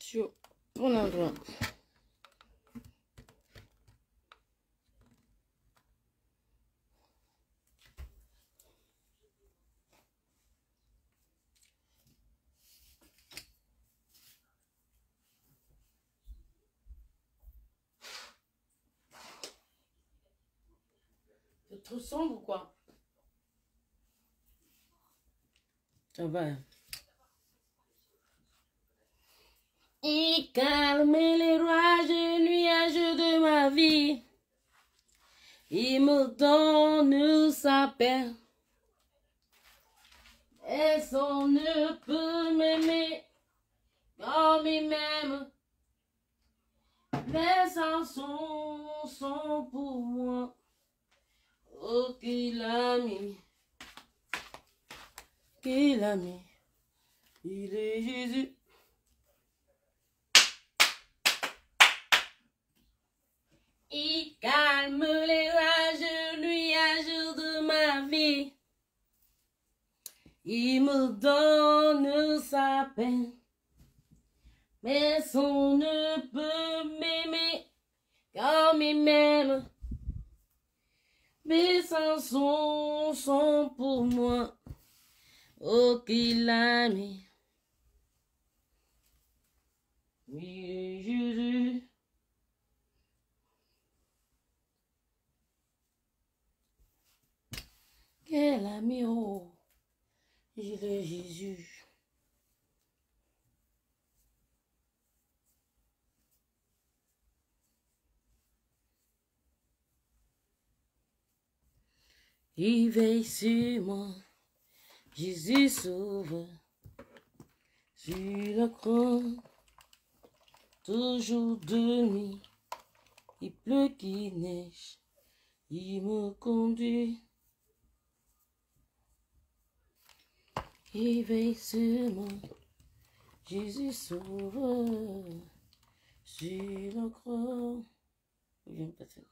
sur ton endroit. C'est trop sombre ou quoi? Ça va. Il calme les rouages et nuages de ma vie. Il me donne sa paix. Et son ne peut m'aimer comme il m'aime. Les chansons sont pour moi. Oh, qu'il a mis. Qu'il a mis. Il est Jésus. Il calme les rages, nuages de ma vie. Il me donne sa peine. Mais son ne peut m'aimer comme il m'aime. Mes chansons sont pour moi. Oh, qu'il a mis. Oui, Jésus. Quel ami, oh, il est Jésus. Il veille sur moi, Jésus sauve, sur la croix, toujours de nuit, il pleut qu'il neige, il me conduit. Il veille sur moi, Jésus sauve, sur la croix. Viens passer.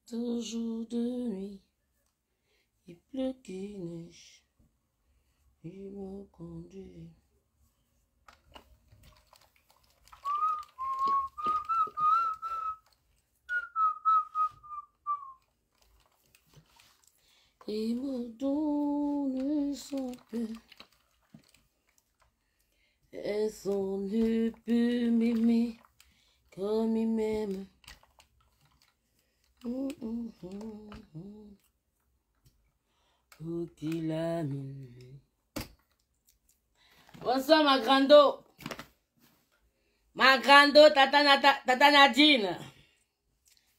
Toujours de nuit, il pleut qu'il neige, il me conduit. Il me donne son paix, et son ne peut m'aimer comme il m'aime. Oh, qu'il a mis. Bonsoir ma grando. Ma grando, tata Nadine.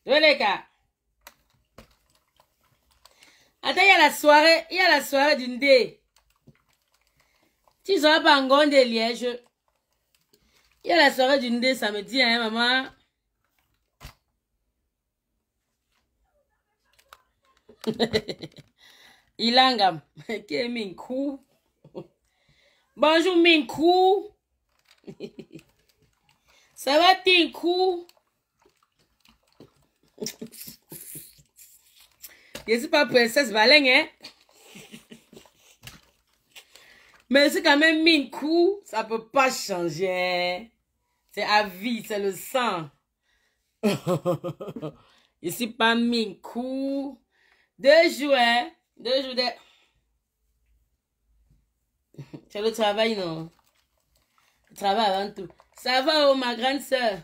De les gars. Attends, il y a la soirée d'une dé. Tu seras pas en Gonde de Liège. Il y a la soirée d'une dé samedi, hein, maman. Ilangam, qui est Minkou. Bonjour Minkou. Ça va Tinkou? Je suis pas princesse Valeng, hein? Mais c'est quand même Minkou, ça peut pas changer. C'est à vie, c'est le sang. Je suis pas Minkou. 2 jours, hein? 2 jours de... C'est le travail, non? Le travail avant tout. Ça va, oh, ma grande soeur.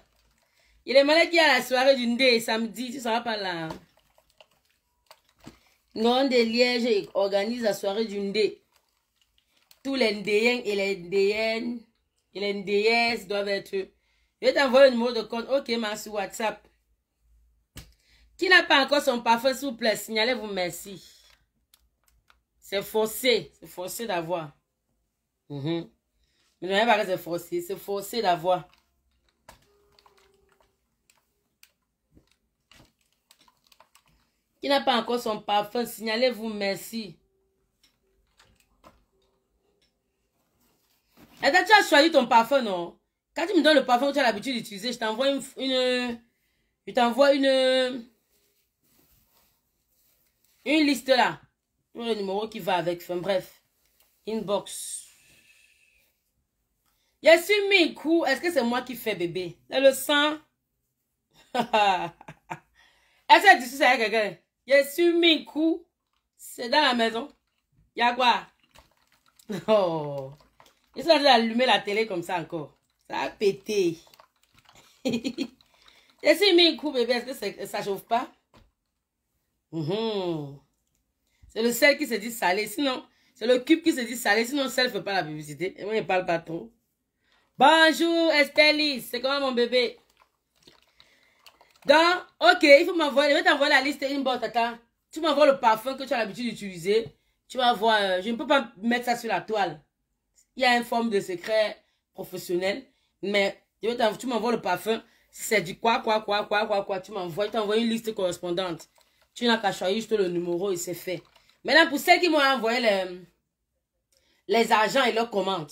Il est malade qu'il y a la soirée d'une dé samedi, tu seras pas là. Non, de Liège organise la soirée d'une dé. Tous les Ndéens et les Ndéennes et les Ndéennes doivent être... Je vais t'envoyer le numéro de compte. Ok, ma sur WhatsApp. Qui n'a pas encore son parfum, s'il vous plaît, signalez-vous merci. C'est forcé d'avoir. Mais non, pas que c'est forcé d'avoir. Qui n'a pas encore son parfum, signalez-vous merci. Et tu as choisi ton parfum, non? Quand tu me donnes le parfum que tu as l'habitude d'utiliser, je t'envoie une liste là. Le numéro qui va avec. Enfin, bref. Inbox. Je suis mis coup. Est-ce que c'est moi qui fais bébé? C'est le sang. Est-ce que tu dis ça à quelqu'un? Je suis mis coup. C'est dans la maison. Il y a quoi? Oh. Ils sont en train d'allumer la télé comme ça encore. Ça a pété. Je suis mis coup bébé. Est-ce que ça chauffe pas? C'est le sel qui se dit salé. Sinon, c'est le cube qui se dit salé. Sinon, le sel ne fait pas la publicité. Et moi, je ne parle pas trop. Bonjour, Estelle. C'est comment mon bébé? Donc, ok, il faut m'envoyer. Je vais t'envoyer la liste inbox, tata. Tu m'envoies le parfum que tu as l'habitude d'utiliser. Tu vas voir. Je ne peux pas mettre ça sur la toile. Il y a une forme de secret professionnel. Mais tu m'envoies le parfum. Si c'est du quoi, tu m'envoies. Je t'envoie une liste correspondante. Tu n'as qu'à choisir juste le numéro et c'est fait. Maintenant, pour celles qui m'ont envoyé les agents et leurs commandes.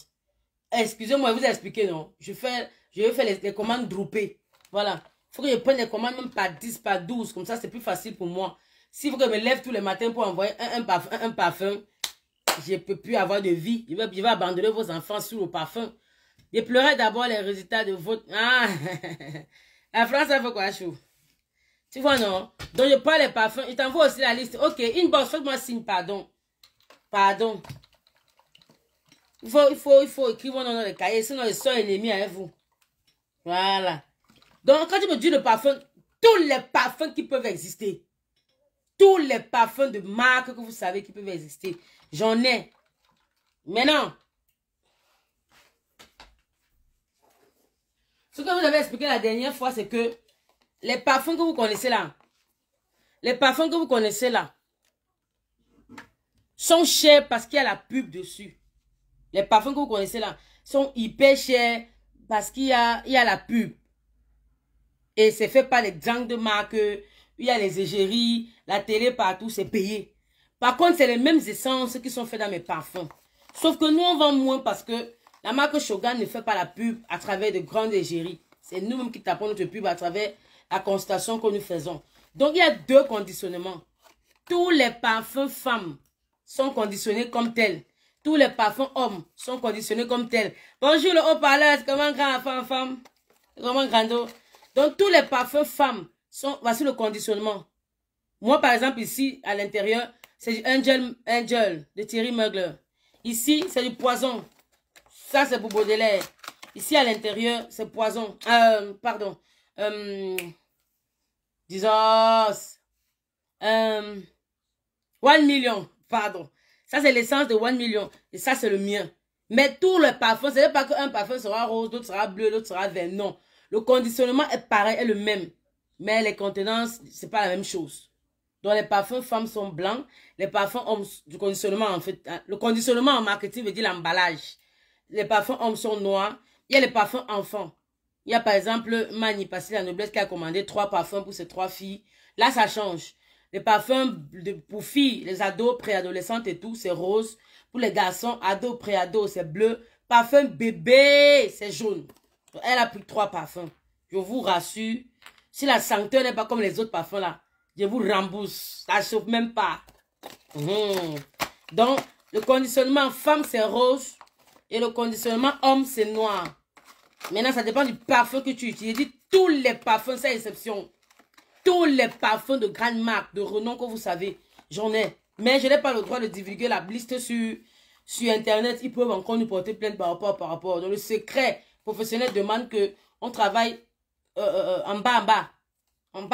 Excusez-moi, je vous ai expliqué, non? Je vais faire les commandes groupées. Voilà. Il faut que je prenne les commandes même par 10, par 12. Comme ça, c'est plus facile pour moi. S'il faut que je me lève tous les matins pour envoyer un parfum, je ne peux plus avoir de vie. Je vais abandonner vos enfants sur le parfum. Je pleurais d'abord les résultats de votre... Ah! La France, ça fait quoi, chou? Tu vois, non? Donc, je prends les parfums. Je t'envoie aussi la liste. Ok, inbox, faites-moi signe, pardon. Pardon. Il faut écrire mon nom dans le cahier, sinon ils sont ennemis avec vous. Voilà. Donc, quand tu me dis le parfum, tous les parfums qui peuvent exister, tous les parfums de marque que vous savez qui peuvent exister, j'en ai. Maintenant, ce que vous avez expliqué la dernière fois, c'est que les parfums que vous connaissez là, sont chers parce qu'il y a la pub dessus. Les parfums que vous connaissez là sont hyper chers parce qu'il y a la pub. Et c'est fait par les gangs de marque, il y a les égéries, la télé partout, c'est payé. Par contre, c'est les mêmes essences qui sont faites dans mes parfums. Sauf que nous, on vend moins parce que la marque Shogun ne fait pas la pub à travers de grandes égéries. C'est nous-mêmes qui tapons notre pub à travers la constatation que nous faisons. Donc, il y a deux conditionnements. Tous les parfums femmes sont conditionnés comme tels. Tous les parfums hommes sont conditionnés comme tels. Bonjour le haut-parleur, c'est comment grand femme? Comment grando? Donc, tous les parfums femmes sont, voici le conditionnement. Moi, par exemple, ici, à l'intérieur, c'est du Angel de Thierry Mugler. Ici, c'est du poison. Ça, c'est pour Baudelaire. Ici, à l'intérieur, c'est poison. Pardon. Disons, 1 million. Pardon. Ça, c'est l'essence de 1 million. Et ça, c'est le mien. Mais tous les parfums, ce n'est pas qu'un parfum sera rose, l'autre sera bleu, l'autre sera vert. Non. Le conditionnement est pareil, est le même. Mais les contenances, ce n'est pas la même chose. Donc, les parfums femmes sont blancs. Les parfums hommes, du conditionnement, en fait. Le conditionnement en marketing veut dire l'emballage. Les parfums hommes sont noirs. Il y a les parfums enfants. Il y a par exemple Mani Passi la Noblesse qui a commandé 3 parfums pour ses 3 filles. Là, ça change. Les parfums pour filles, les ados, préadolescentes et tout, c'est rose. Pour les garçons, ados, préados, c'est bleu. Parfum bébé, c'est jaune. Donc, elle a pris 3 parfums. Je vous rassure. Si la senteur n'est pas comme les autres parfums là, je vous rembourse. Ça ne chauffe même pas. Donc, le conditionnement femme, c'est rose. Et le conditionnement homme, c'est noir. Maintenant, ça dépend du parfum que tu utilises. Je dis tous les parfums, sans exception. Tous les parfums de grandes marques, de renom que vous savez, j'en ai. Mais je n'ai pas le droit de divulguer la liste sur Internet. Ils peuvent encore nous porter plainte par rapport. Donc, le secret professionnel demande qu'on travaille en bas. Ou,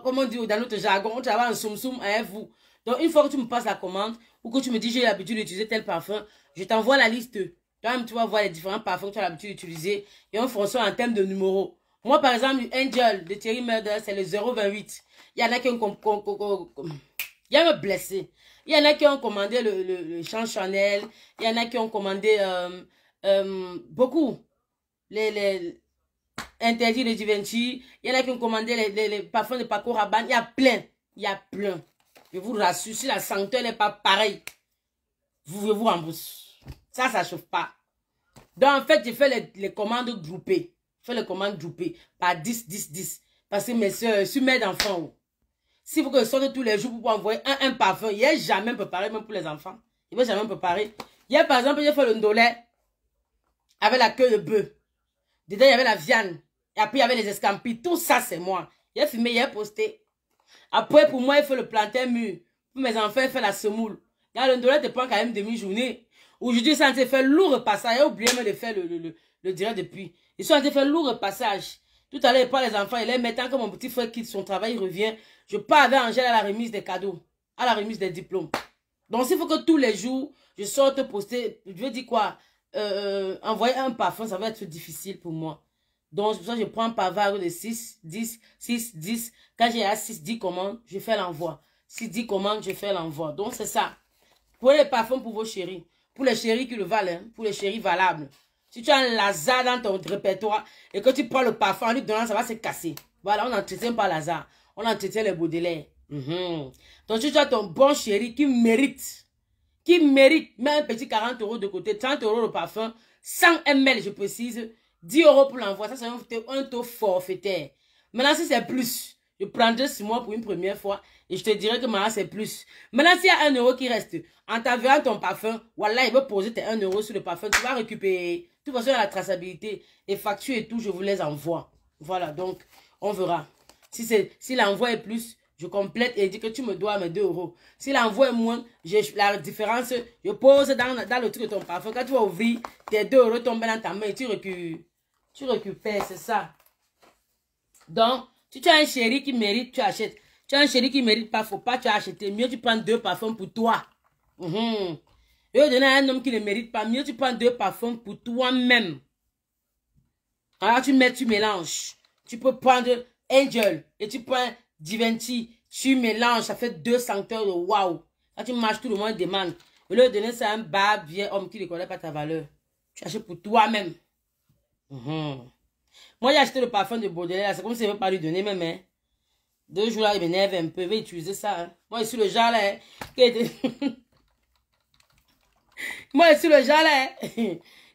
comme on dit dans notre jargon, on travaille en soum-soum avec vous. Donc, une fois que tu me passes la commande, ou que tu me dis j'ai l'habitude d'utiliser tel parfum, je t'envoie la liste. Toi-même, tu vas voir les différents parfums que tu as l'habitude d'utiliser et on fonctionne en termes de numéros. Moi, par exemple, Angel de Thierry Mugler, c'est le 028. Il y en a qui ont il y a me blessé. Il y en a qui ont commandé le Jean Chanel. Il y en a qui ont commandé beaucoup. Les interdits de Givenchy. Il y en a qui ont commandé les parfums de Paco Rabanne. Il y a plein. Il y a plein. Je vous rassure, si la senteur n'est pas pareille, je vous rembourse. Ça ne chauffe pas. Donc, en fait, je fais les commandes groupées. Je fais les commandes groupées par 10. Parce que mes soeurs, je suis mère d'enfants. Si vous sortez tous les jours pour envoyer un parfum, il n'est jamais préparé, même pour les enfants. Il ne va jamais préparer. Hier, par exemple, j'ai fait le Ndolé avec la queue de bœuf. Dedans, il y avait la viande. Et après, il y avait les escampis. Tout ça, c'est moi. Il a filmé, il a posté. Après, pour moi, il faut le planter mûr. Pour mes enfants, il fait la semoule. Là, le dollar te prend quand même demi-journée. Aujourd'hui, ça a fait lourd repassage. J'ai oublié même de faire le direct depuis. Ils sont en train de faire lourd repassage. Tout à l'heure, il parle les enfants. Il est maintenant que mon petit frère quitte son travail, il revient. Je pars avec Angèle à la remise des cadeaux. À la remise des diplômes. Donc, s'il faut que tous les jours, je sorte poster, je veux dire quoi, envoyer un parfum, ça va être difficile pour moi. Donc, c'est pour ça que je prends un pavard de 6, 10, 6, 10. Quand j'ai à 6, 10 commandes, je fais l'envoi. 6, 10 commandes, je fais l'envoi. Donc, c'est ça. Prenez les parfums pour vos chéris. Pour les chéris qui le valent, hein, pour les chéris valables. Si tu as un Lazare dans ton répertoire et que tu prends le parfum en lui donnant, ça va se casser. Voilà, on n'entretient pas Lazare. On entretient les Baudelaire. Donc, si tu as ton bon chéri qui mérite, mets un petit 40 € de côté, 30 € le parfum, 100 ml, je précise, 10 € pour l'envoi. Ça, c'est un taux forfaitaire. Maintenant, si c'est plus, je prendrai 6 mois pour une première fois et je te dirai que maintenant, c'est plus. Maintenant, s'il y a 1 € qui reste, en t'envoyant ton parfum, voilà, il veut poser tes 1 € sur le parfum, tu vas récupérer. De toute façon, il y a la traçabilité, les factures et tout, je vous les envoie. Voilà, donc, on verra. Si l'envoi est plus, je complète et dis que tu me dois mes 2 €. Si l'envoi est moins, la différence, je pose dans le truc de ton parfum. Quand tu vas ouvrir, tes 2 € tombent dans ta main et tu récupères, c'est ça. Donc, si tu as un chéri qui mérite, tu achètes. Tu as un chéri qui mérite pas, faut pas tu acheter. Mieux tu prends 2 parfums pour toi. Et au donner à un homme qui ne mérite pas, mieux tu prends 2 parfums pour toi-même. Alors tu mélanges. Tu peux prendre Angel et tu prends Divinity. Tu mélanges, ça fait 2 senteurs de waouh. Quand tu marches, tout le monde demande. Au lieu de donner ça à un bas vieux homme qui ne connaît pas ta valeur. Tu achètes pour toi-même. Moi, j'ai acheté le parfum de Baudelaire. C'est comme si je ne veux pas lui donner même. Hein. 2 jours là, il m'énerve un peu. Je vais utiliser ça. Hein. Moi, je suis le genre là. Moi, je suis le genre là.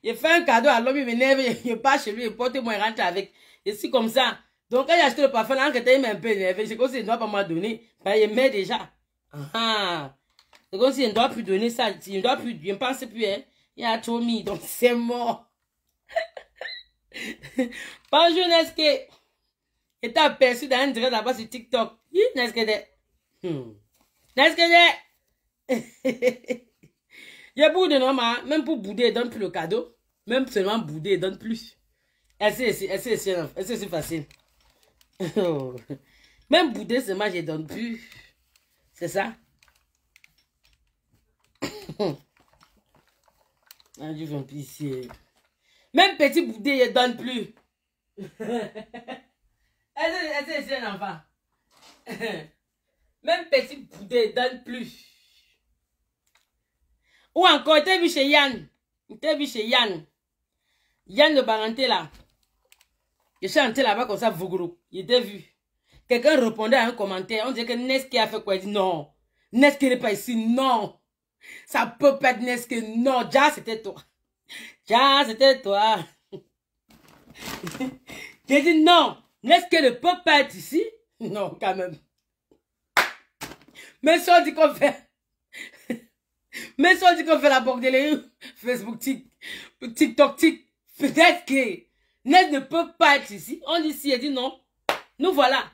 Il fait un cadeau à l'homme, il m'énerve. Il part chez lui, il porte moi, il rentre avec. Je suis comme ça. Donc, quand j'ai acheté le parfum, là, il m'a un peu énervé. C'est comme s'il ne doit pas m'en donner. Ben, il m'aide déjà. C'est comme s'il ne doit plus donner ça. Il ne doit plus, je ne pense plus. Hein. Il a trop mis. Donc, c'est mort. Bonjour, Nesque. Et t'as aperçu dans un direct là-bas sur TikTok. Nesque de. Nesque de. Il y a beaucoup de noms, même pour bouder, il donne plus le cadeau. Même seulement bouder, il donne plus. C'est facile. Même bouder seulement, je donne plus. C'est ça. Je vais plus ici. Même petit boudet, il donne plus. C'est un enfant. Même petit boudet, il donne plus. Ou encore, tu as vu chez Yann. Tu as vu chez Yann. Yann de Baranté là. Je suis entré là-bas comme ça, Vougrou. Il était vu. Quelqu'un répondait à un commentaire. On disait que Nesque a fait quoi? Il dit non. Nesque n'est pas ici. Non. Ça peut pas être Nesque. Non. Ja, c'était toi. Ja, c'était toi. J'ai dit non. Nesque ne peut pas être ici. Non, quand même. Mais si on dit qu'on fait. Mais si on dit qu'on fait la bordelerie, Facebook, TikTok, peut-être que Nesque ne peut pas être ici. On dit si, elle dit non. Nous voilà.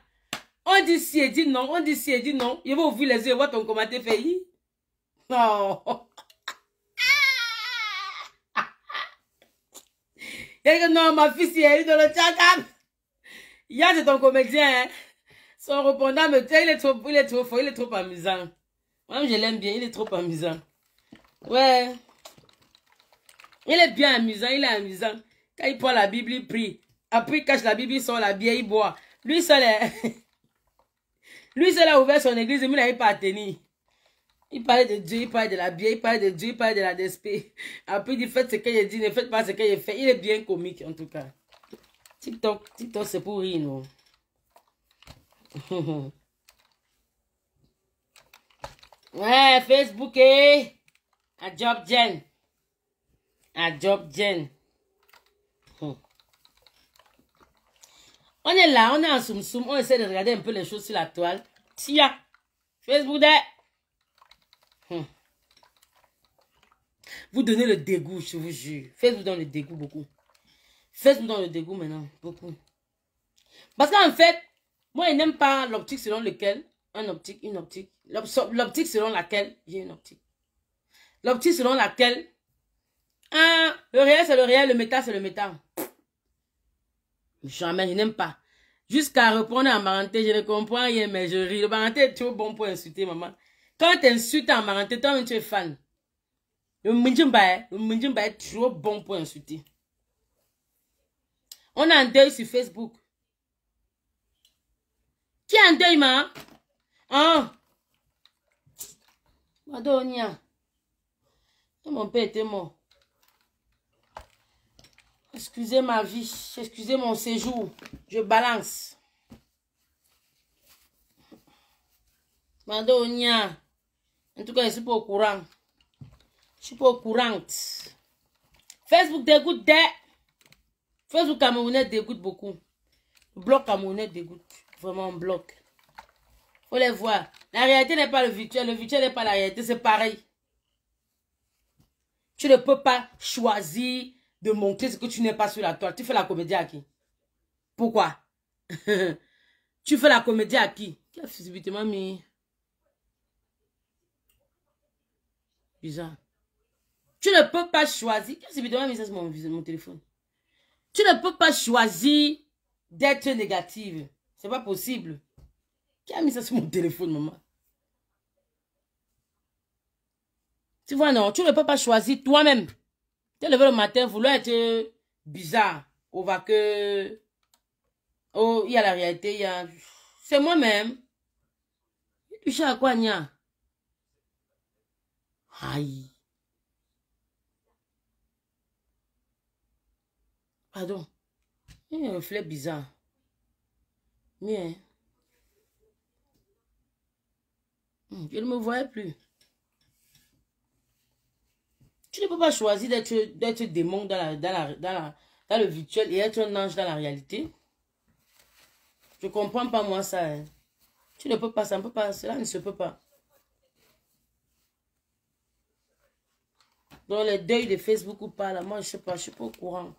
On dit si, elle dit non. On dit si, elle dit non. Il va ouvrir les yeux et voir ton commentaire fait. Non. Il dit non, ma fille, si elle est dans le tchakam. Yann, c'est ton comédien. Hein? Son répondant me dit, il est trop fort, il est trop amusant. Moi, je l'aime bien, il est trop amusant. Ouais. Il est bien amusant, il est amusant. Quand il prend la Bible, il prie. Après, il cache la Bible, il sort la bière, il boit. Lui seul a ouvert son église, mais il n'avait pas à tenir. Il parlait de Dieu, il parlait de la bière, il parlait de Dieu, il parlait de la DSP. Après, il dit, faites ce qu'il dit, ne faites pas ce qu'il fait. Il est bien comique, en tout cas. TikTok, c'est pour rire, non? Ouais, Facebook, à Job Jen. À Job Jen. On est là, on est en soum-soum, on essaie de regarder un peu les choses sur la toile. Tiens, Facebook, vous donnez le dégoût, je vous jure. Facebook donne le dégoût beaucoup. Facebook donne le dégoût maintenant, beaucoup. Parce qu'en fait, moi, je n'aime pas l'optique selon lequel, une optique. L'optique selon laquelle j'ai une optique. L'optique selon laquelle, le réel c'est le réel, le méta c'est le méta. Jamais, je n'aime pas. Jusqu'à répondre en marenté, je ne comprends rien, mais je ris. Le marenté est trop bon pour insulter, maman. Quand tu insultes en marenté, toi-même tu es fan. Le Mundjimba est trop bon pour insulter. On a un deuil sur Facebook. Qui a un deuil, ma? Ah! Madonia. Mon père était mort. Excusez ma vie. Excusez mon séjour. Je balance. Madonia. En tout cas, je ne suis pas au courant. Je suis pas au courant. Facebook dégoûte des. Facebook camerounais dégoûte beaucoup. Le bloc camerounais dégoûte. Vraiment un bloc. Faut les voir. La réalité n'est pas le virtuel. Le virtuel n'est pas la réalité. C'est pareil. Tu ne peux pas choisir de montrer ce que tu n'es pas sur la toile. Tu fais la comédie à qui? Pourquoi? Tu fais la comédie à qui? Qui a physiquement mis? Bizarre. Tu ne peux pas choisir. Qu'est-ce que tu mis ça sur mon téléphone? Tu ne peux pas choisir d'être négative. C'est pas possible. Qui a mis ça sur mon téléphone, maman? Tu vois, non, tu ne peux pas choisir toi-même. Tu es levé le matin, vouloir être bizarre. On va que... Oh, il y a la réalité, il y a... C'est moi-même. Tu sais à quoi, Nia? Aïe. Pardon. Il y a un reflet bizarre. Mais... je ne me voyais plus. Tu ne peux pas choisir d'être démon dans le virtuel et être un ange dans la réalité. Je ne comprends pas moi ça. Hein. Tu ne peux pas, ça ne peut pas, cela ne se peut pas. Dans les deuils de Facebook ou pas, là, moi je ne sais pas, je ne suis pas au courant.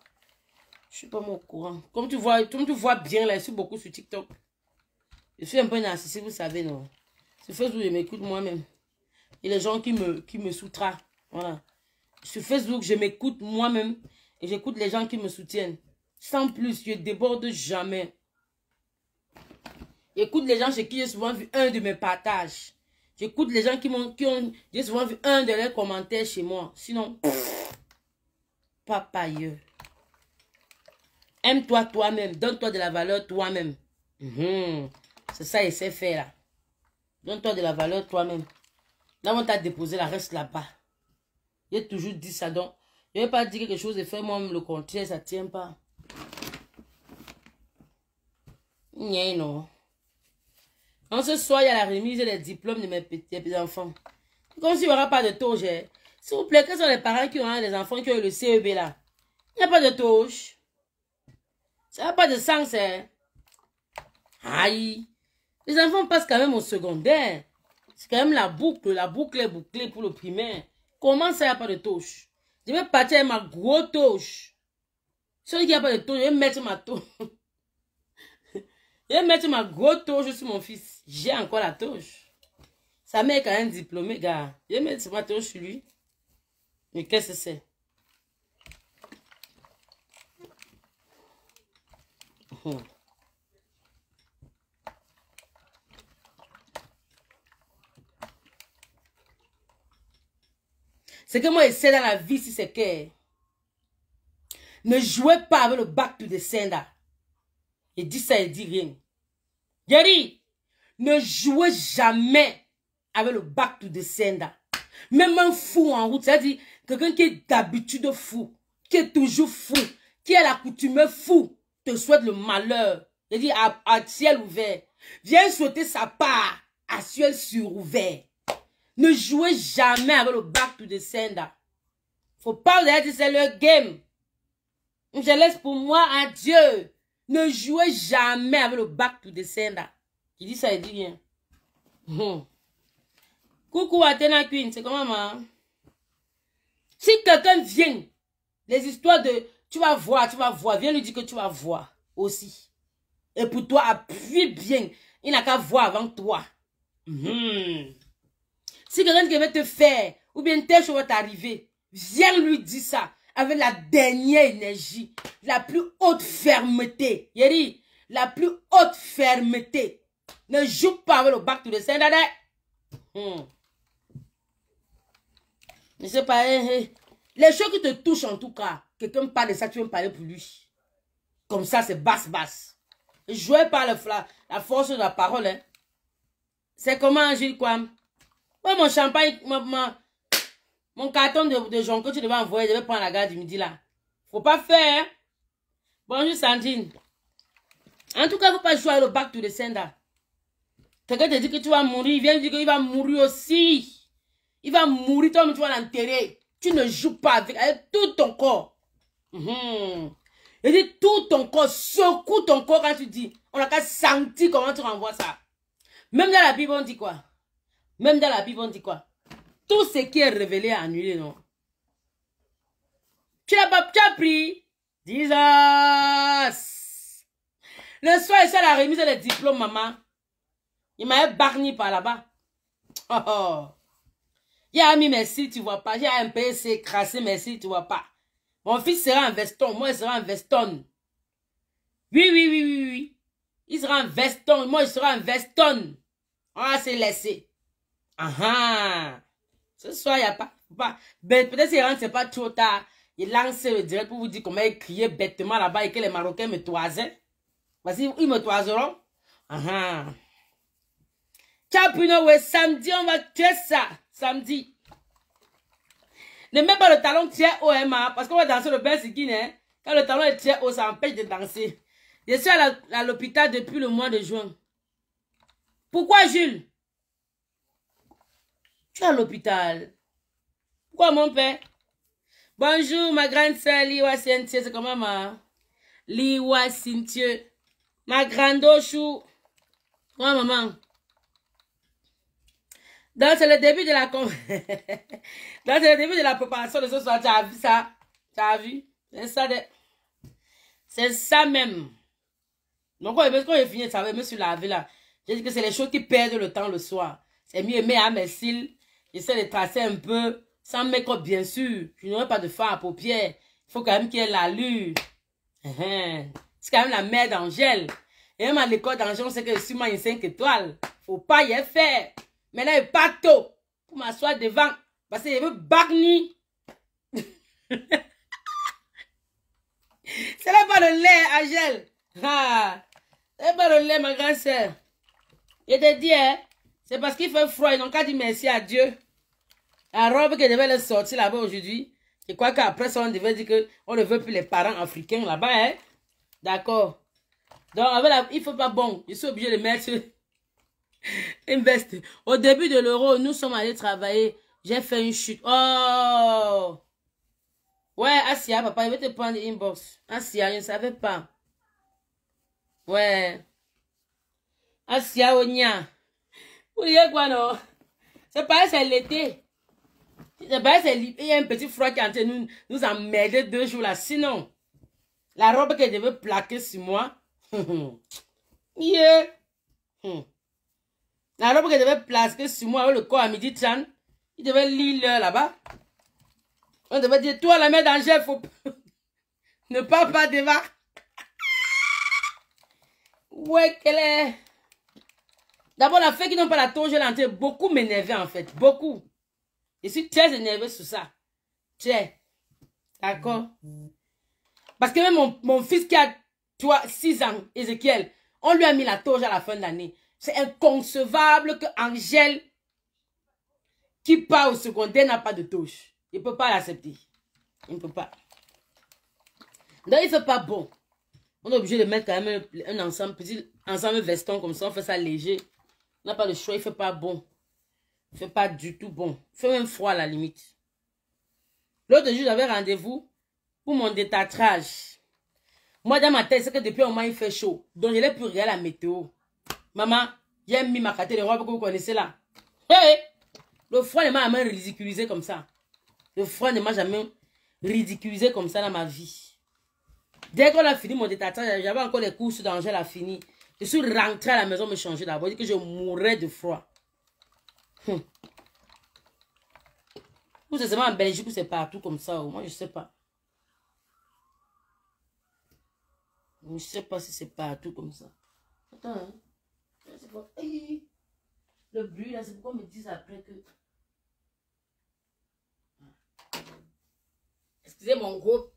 Je ne suis pas au courant. Comme tu vois bien, là, je suis beaucoup sur TikTok. Je suis un peu narcissique, vous savez, non. Sur Facebook, je m'écoute moi-même. Et les gens qui me sous-traitent. Voilà. Sur Facebook, je m'écoute moi-même et j'écoute les gens qui me soutiennent. Sans plus, je déborde jamais. J'écoute les gens chez qui j'ai souvent vu un de mes partages. J'écoute les gens j'ai souvent vu un de leurs commentaires chez moi. Sinon, papaye. Aime-toi toi-même. Donne-toi de la valeur toi-même. C'est ça et c'est fait là. Donne-toi de la valeur toi-même. Là, on t'a déposé, la reste là-bas. J'ai toujours dit ça, donc je ne vais pas dire quelque chose et faire moi-même le contraire, ça ne tient pas. Non. En ce soir, il y a la remise des diplômes de mes petits enfants. Comme s'il n'y aura pas de touche. S'il vous plaît, quels sont les parents qui ont des enfants qui ont le CEB là? Il n'y a pas de touche. Ça n'a pas de sens, hein? Aïe. Les enfants passent quand même au secondaire. C'est quand même la boucle. La boucle est bouclée pour le primaire. Comment ça, il n'y a pas de touche? Je vais partir avec ma grosse touche. Celui qui n'a pas de touche, je vais mettre ma touche. Je vais mettre ma grosse touche sur mon fils. J'ai encore la touche. Sa mère est quand même diplômée, gars. Je vais mettre ma touche sur lui. Mais qu'est-ce que c'est? C'est que moi, j'essaie dans la vie, si c'est que ne jouez pas avec le back to the sender. Il dit ça, il dit rien. J'ai dit, ne jouez jamais avec le back to the sender. Même un fou en route, c'est-à-dire quelqu'un qui est d'habitude fou, qui est toujours fou, qui est l'accoutumé fou, te souhaite le malheur. Il dit à ciel ouvert. Viens souhaiter sa part à ciel surouvert. Ne jouez jamais avec le back to the sender. Faut pas vous dire c'est le game. Je laisse pour moi à Dieu. Ne jouez jamais avec le back to the sender. Il dit ça, il dit rien. Coucou Athena Queen, c'est comment maman? Si quelqu'un vient, les histoires de tu vas voir, viens lui dire que tu vas voir aussi. Et pour toi, appuie bien. Il n'a qu'à voir avant toi. Si quelqu'un qui veut te faire, ou bien telle chose va t'arriver, viens lui dire ça avec la dernière énergie, la plus haute fermeté. Yeri, la plus haute fermeté. Ne joue pas avec le bac to the sender. Je sais pas, les choses qui te touchent en tout cas, quelqu'un parle de ça, tu veux me parler pour lui. Comme ça, c'est basse. Jouez par la force de la parole. Hein. C'est comment, Gilles Kwam? Moi, mon champagne, mon carton de jonc que tu devais envoyer, je vais prendre la gare du midi là. Faut pas faire. Hein? Bonjour Sandrine. En tout cas, faut pas jouer avec le bac to the sender. Quelqu'un te dit que tu vas mourir, il vient dire qu'il va mourir aussi. Il va mourir, toi, mais tu vas l'enterrer. Tu ne joues pas avec tout ton corps. Il dit tout ton corps, secoue ton corps quand tu dis. On n'a qu'à sentir comment tu renvoies ça. Même dans la Bible, on dit quoi? Tout ce qui est révélé est annulé, non? Tu as pris? Jesus! Le soir, il a remis les diplômes, maman. Il m'a barni par là-bas. Il a mis merci, tu vois pas. J'ai un peu écrasé, merci, tu vois pas. Mon fils sera en veston, moi, il sera en veston. Oui. Il sera en veston, moi, il sera en veston. On va se laisser. Ce soir, il n'y a pas. Peut-être qu'il rentre, c'est pas trop tard. Il lance le direct pour vous dire comment il criait bêtement là-bas et que les Marocains me toisaient. Parce qu'ils me toiseront. Samedi, on va tuer ça. Samedi. Ne mets pas le talon très haut, hein, parce qu'on va danser le bain skin, hein. Quand le talon est très haut, ça empêche de danser. Je suis à l'hôpital depuis le mois de juin. Pourquoi, Jules? Tu es à l'hôpital. Pourquoi, mon père? Bonjour, ma grande sœur, Liwa Cynthia. C'est comment, ma? Liwa Cynthia. Ma grande chou. Comment, maman? Donc, c'est le début de la préparation de ce soir. Tu as vu ça? Tu as vu? C'est ça même. Donc, quand il finit, ça va me sur laver là. J'ai dit que c'est les choses qui perdent le temps le soir. C'est mieux aimer à mes cils. J'essaie de tracer un peu. Sans make-up, bien sûr. Je n'aurai pas de fard à paupières. Il faut quand même qu'il y ait l'allure. C'est quand même la mère d'Angèle. Et même à l'école d'Angèle, on sait que je suis moi une 5 étoiles. Faut pas y faire. Maintenant, il n'est pas tôt pour m'asseoir devant. Parce qu'il veut bagni. C'est là pas le lait, Angèle. C'est pas le lait, ma grande sœur. Je te dis, hein, c'est parce qu'il fait froid. Ils n'ont qu'à dire merci à Dieu. La robe qui devait le sortir là-bas aujourd'hui. Je crois qu'après ça, on devait dire qu'on ne veut plus les parents africains là-bas. Hein? D'accord. Donc, il ne faut pas bon. Je suis obligé de mettre une veste. Au début de l'euro, nous sommes allés travailler. J'ai fait une chute. Oh! Ouais, Asia, papa, il veut te prendre inbox. Asia, je ne savais pas. Ouais. Asia, Onya. Vous voyez quoi, non? C'est pareil, c'est l'été. C'est pareil, il y a un petit froid qui est en train de nous emmerder 2 jours là. Sinon, la robe qu'elle devait plaquer sur moi. Yeah. La robe qu'elle devait plaquer sur moi, le corps à midi 30, il devait lire l'heure là-bas. On devait dire, toi, la mère d'Angèle, faut ne parle pas devant. Ouais, qu'elle est. D'abord, la fête qui n'ont pas la toge, elle beaucoup m'énerver en fait. Beaucoup. Je suis très énervé sur ça. Très. D'accord? Parce que même mon fils qui a 6 ans, Ézéchiel, on lui a mis la toge à la fin de l'année. C'est inconcevable que Angèle, qui part au secondaire, n'a pas de toge. Il ne peut pas l'accepter. Il ne peut pas. Donc, il ne fait pas bon. On est obligé de mettre quand même un ensemble, petit ensemble veston comme ça, on fait ça léger. On n'a pas le choix, il ne fait pas bon. Il ne fait pas du tout bon. Il fait même froid à la limite. L'autre jour, j'avais rendez-vous pour mon détartrage. Moi, dans ma tête, c'est que depuis un moment, il fait chaud. Donc, je n'ai plus regardé la météo. Maman, j'ai mis ma carte de robe que vous connaissez là. Hey! Le froid, il m'a même ridiculisé comme ça. Le froid ne m'a jamais ridiculisé comme ça dans ma vie. Dès qu'on a fini mon détachage, j'avais encore les courses d'Angèle à finir. Je suis rentrée à la maison me changer d'abord. Je dis que je mourrais de froid. Ou c'est seulement en Belgique ou c'est partout comme ça. Moi, je ne sais pas. Je ne sais pas si c'est partout comme ça. Attends, hein. Pas... Le bruit là, c'est pourquoi on me dit après que... Excusez mon gros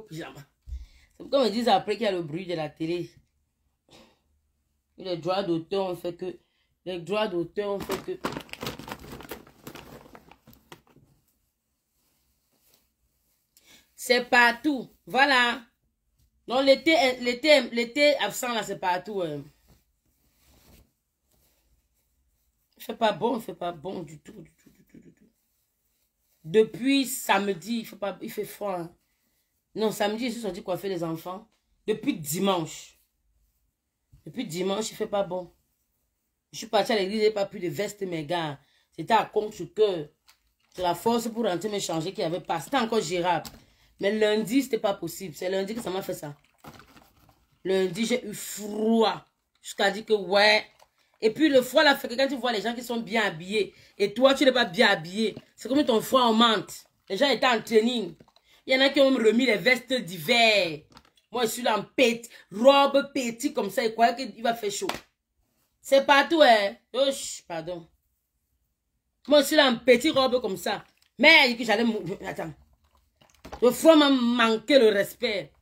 pyjama. C'est pourquoi on me dit après qu'il y a le bruit de la télé. Et les droits d'auteur ont fait que... Les droits d'auteur ont fait que... C'est partout. Voilà. Donc l'été absent là, c'est partout. Il fait pas bon, il fait pas bon du tout, du tout. Depuis samedi, il fait froid. Hein. Non, samedi, je suis sorti coiffer les enfants. Depuis dimanche. Depuis dimanche, il fait pas bon. Je suis partie à l'église, j'ai pas pu de veste, mes gars. C'était à contre-cœur. C'est la force pour rentrer me changer qu'il n'y avait pas. C'était encore gérable. Mais lundi, c'était pas possible. C'est lundi que ça m'a fait ça. Lundi, j'ai eu froid. Jusqu'à dire que ouais. Et puis le froid là fait que quand tu vois les gens qui sont bien habillés et toi tu n'es pas bien habillé, c'est comme ton froid augmente. Les gens étaient en training. Il y en a qui ont remis les vestes d'hiver. Moi je suis là en robe petit comme ça et croyez qu'il va faire chaud. C'est partout hein. Oh, pardon. Moi je suis là en petite robe comme ça. Mais j'allais mourir. Attends. Le froid m'a manqué le respect.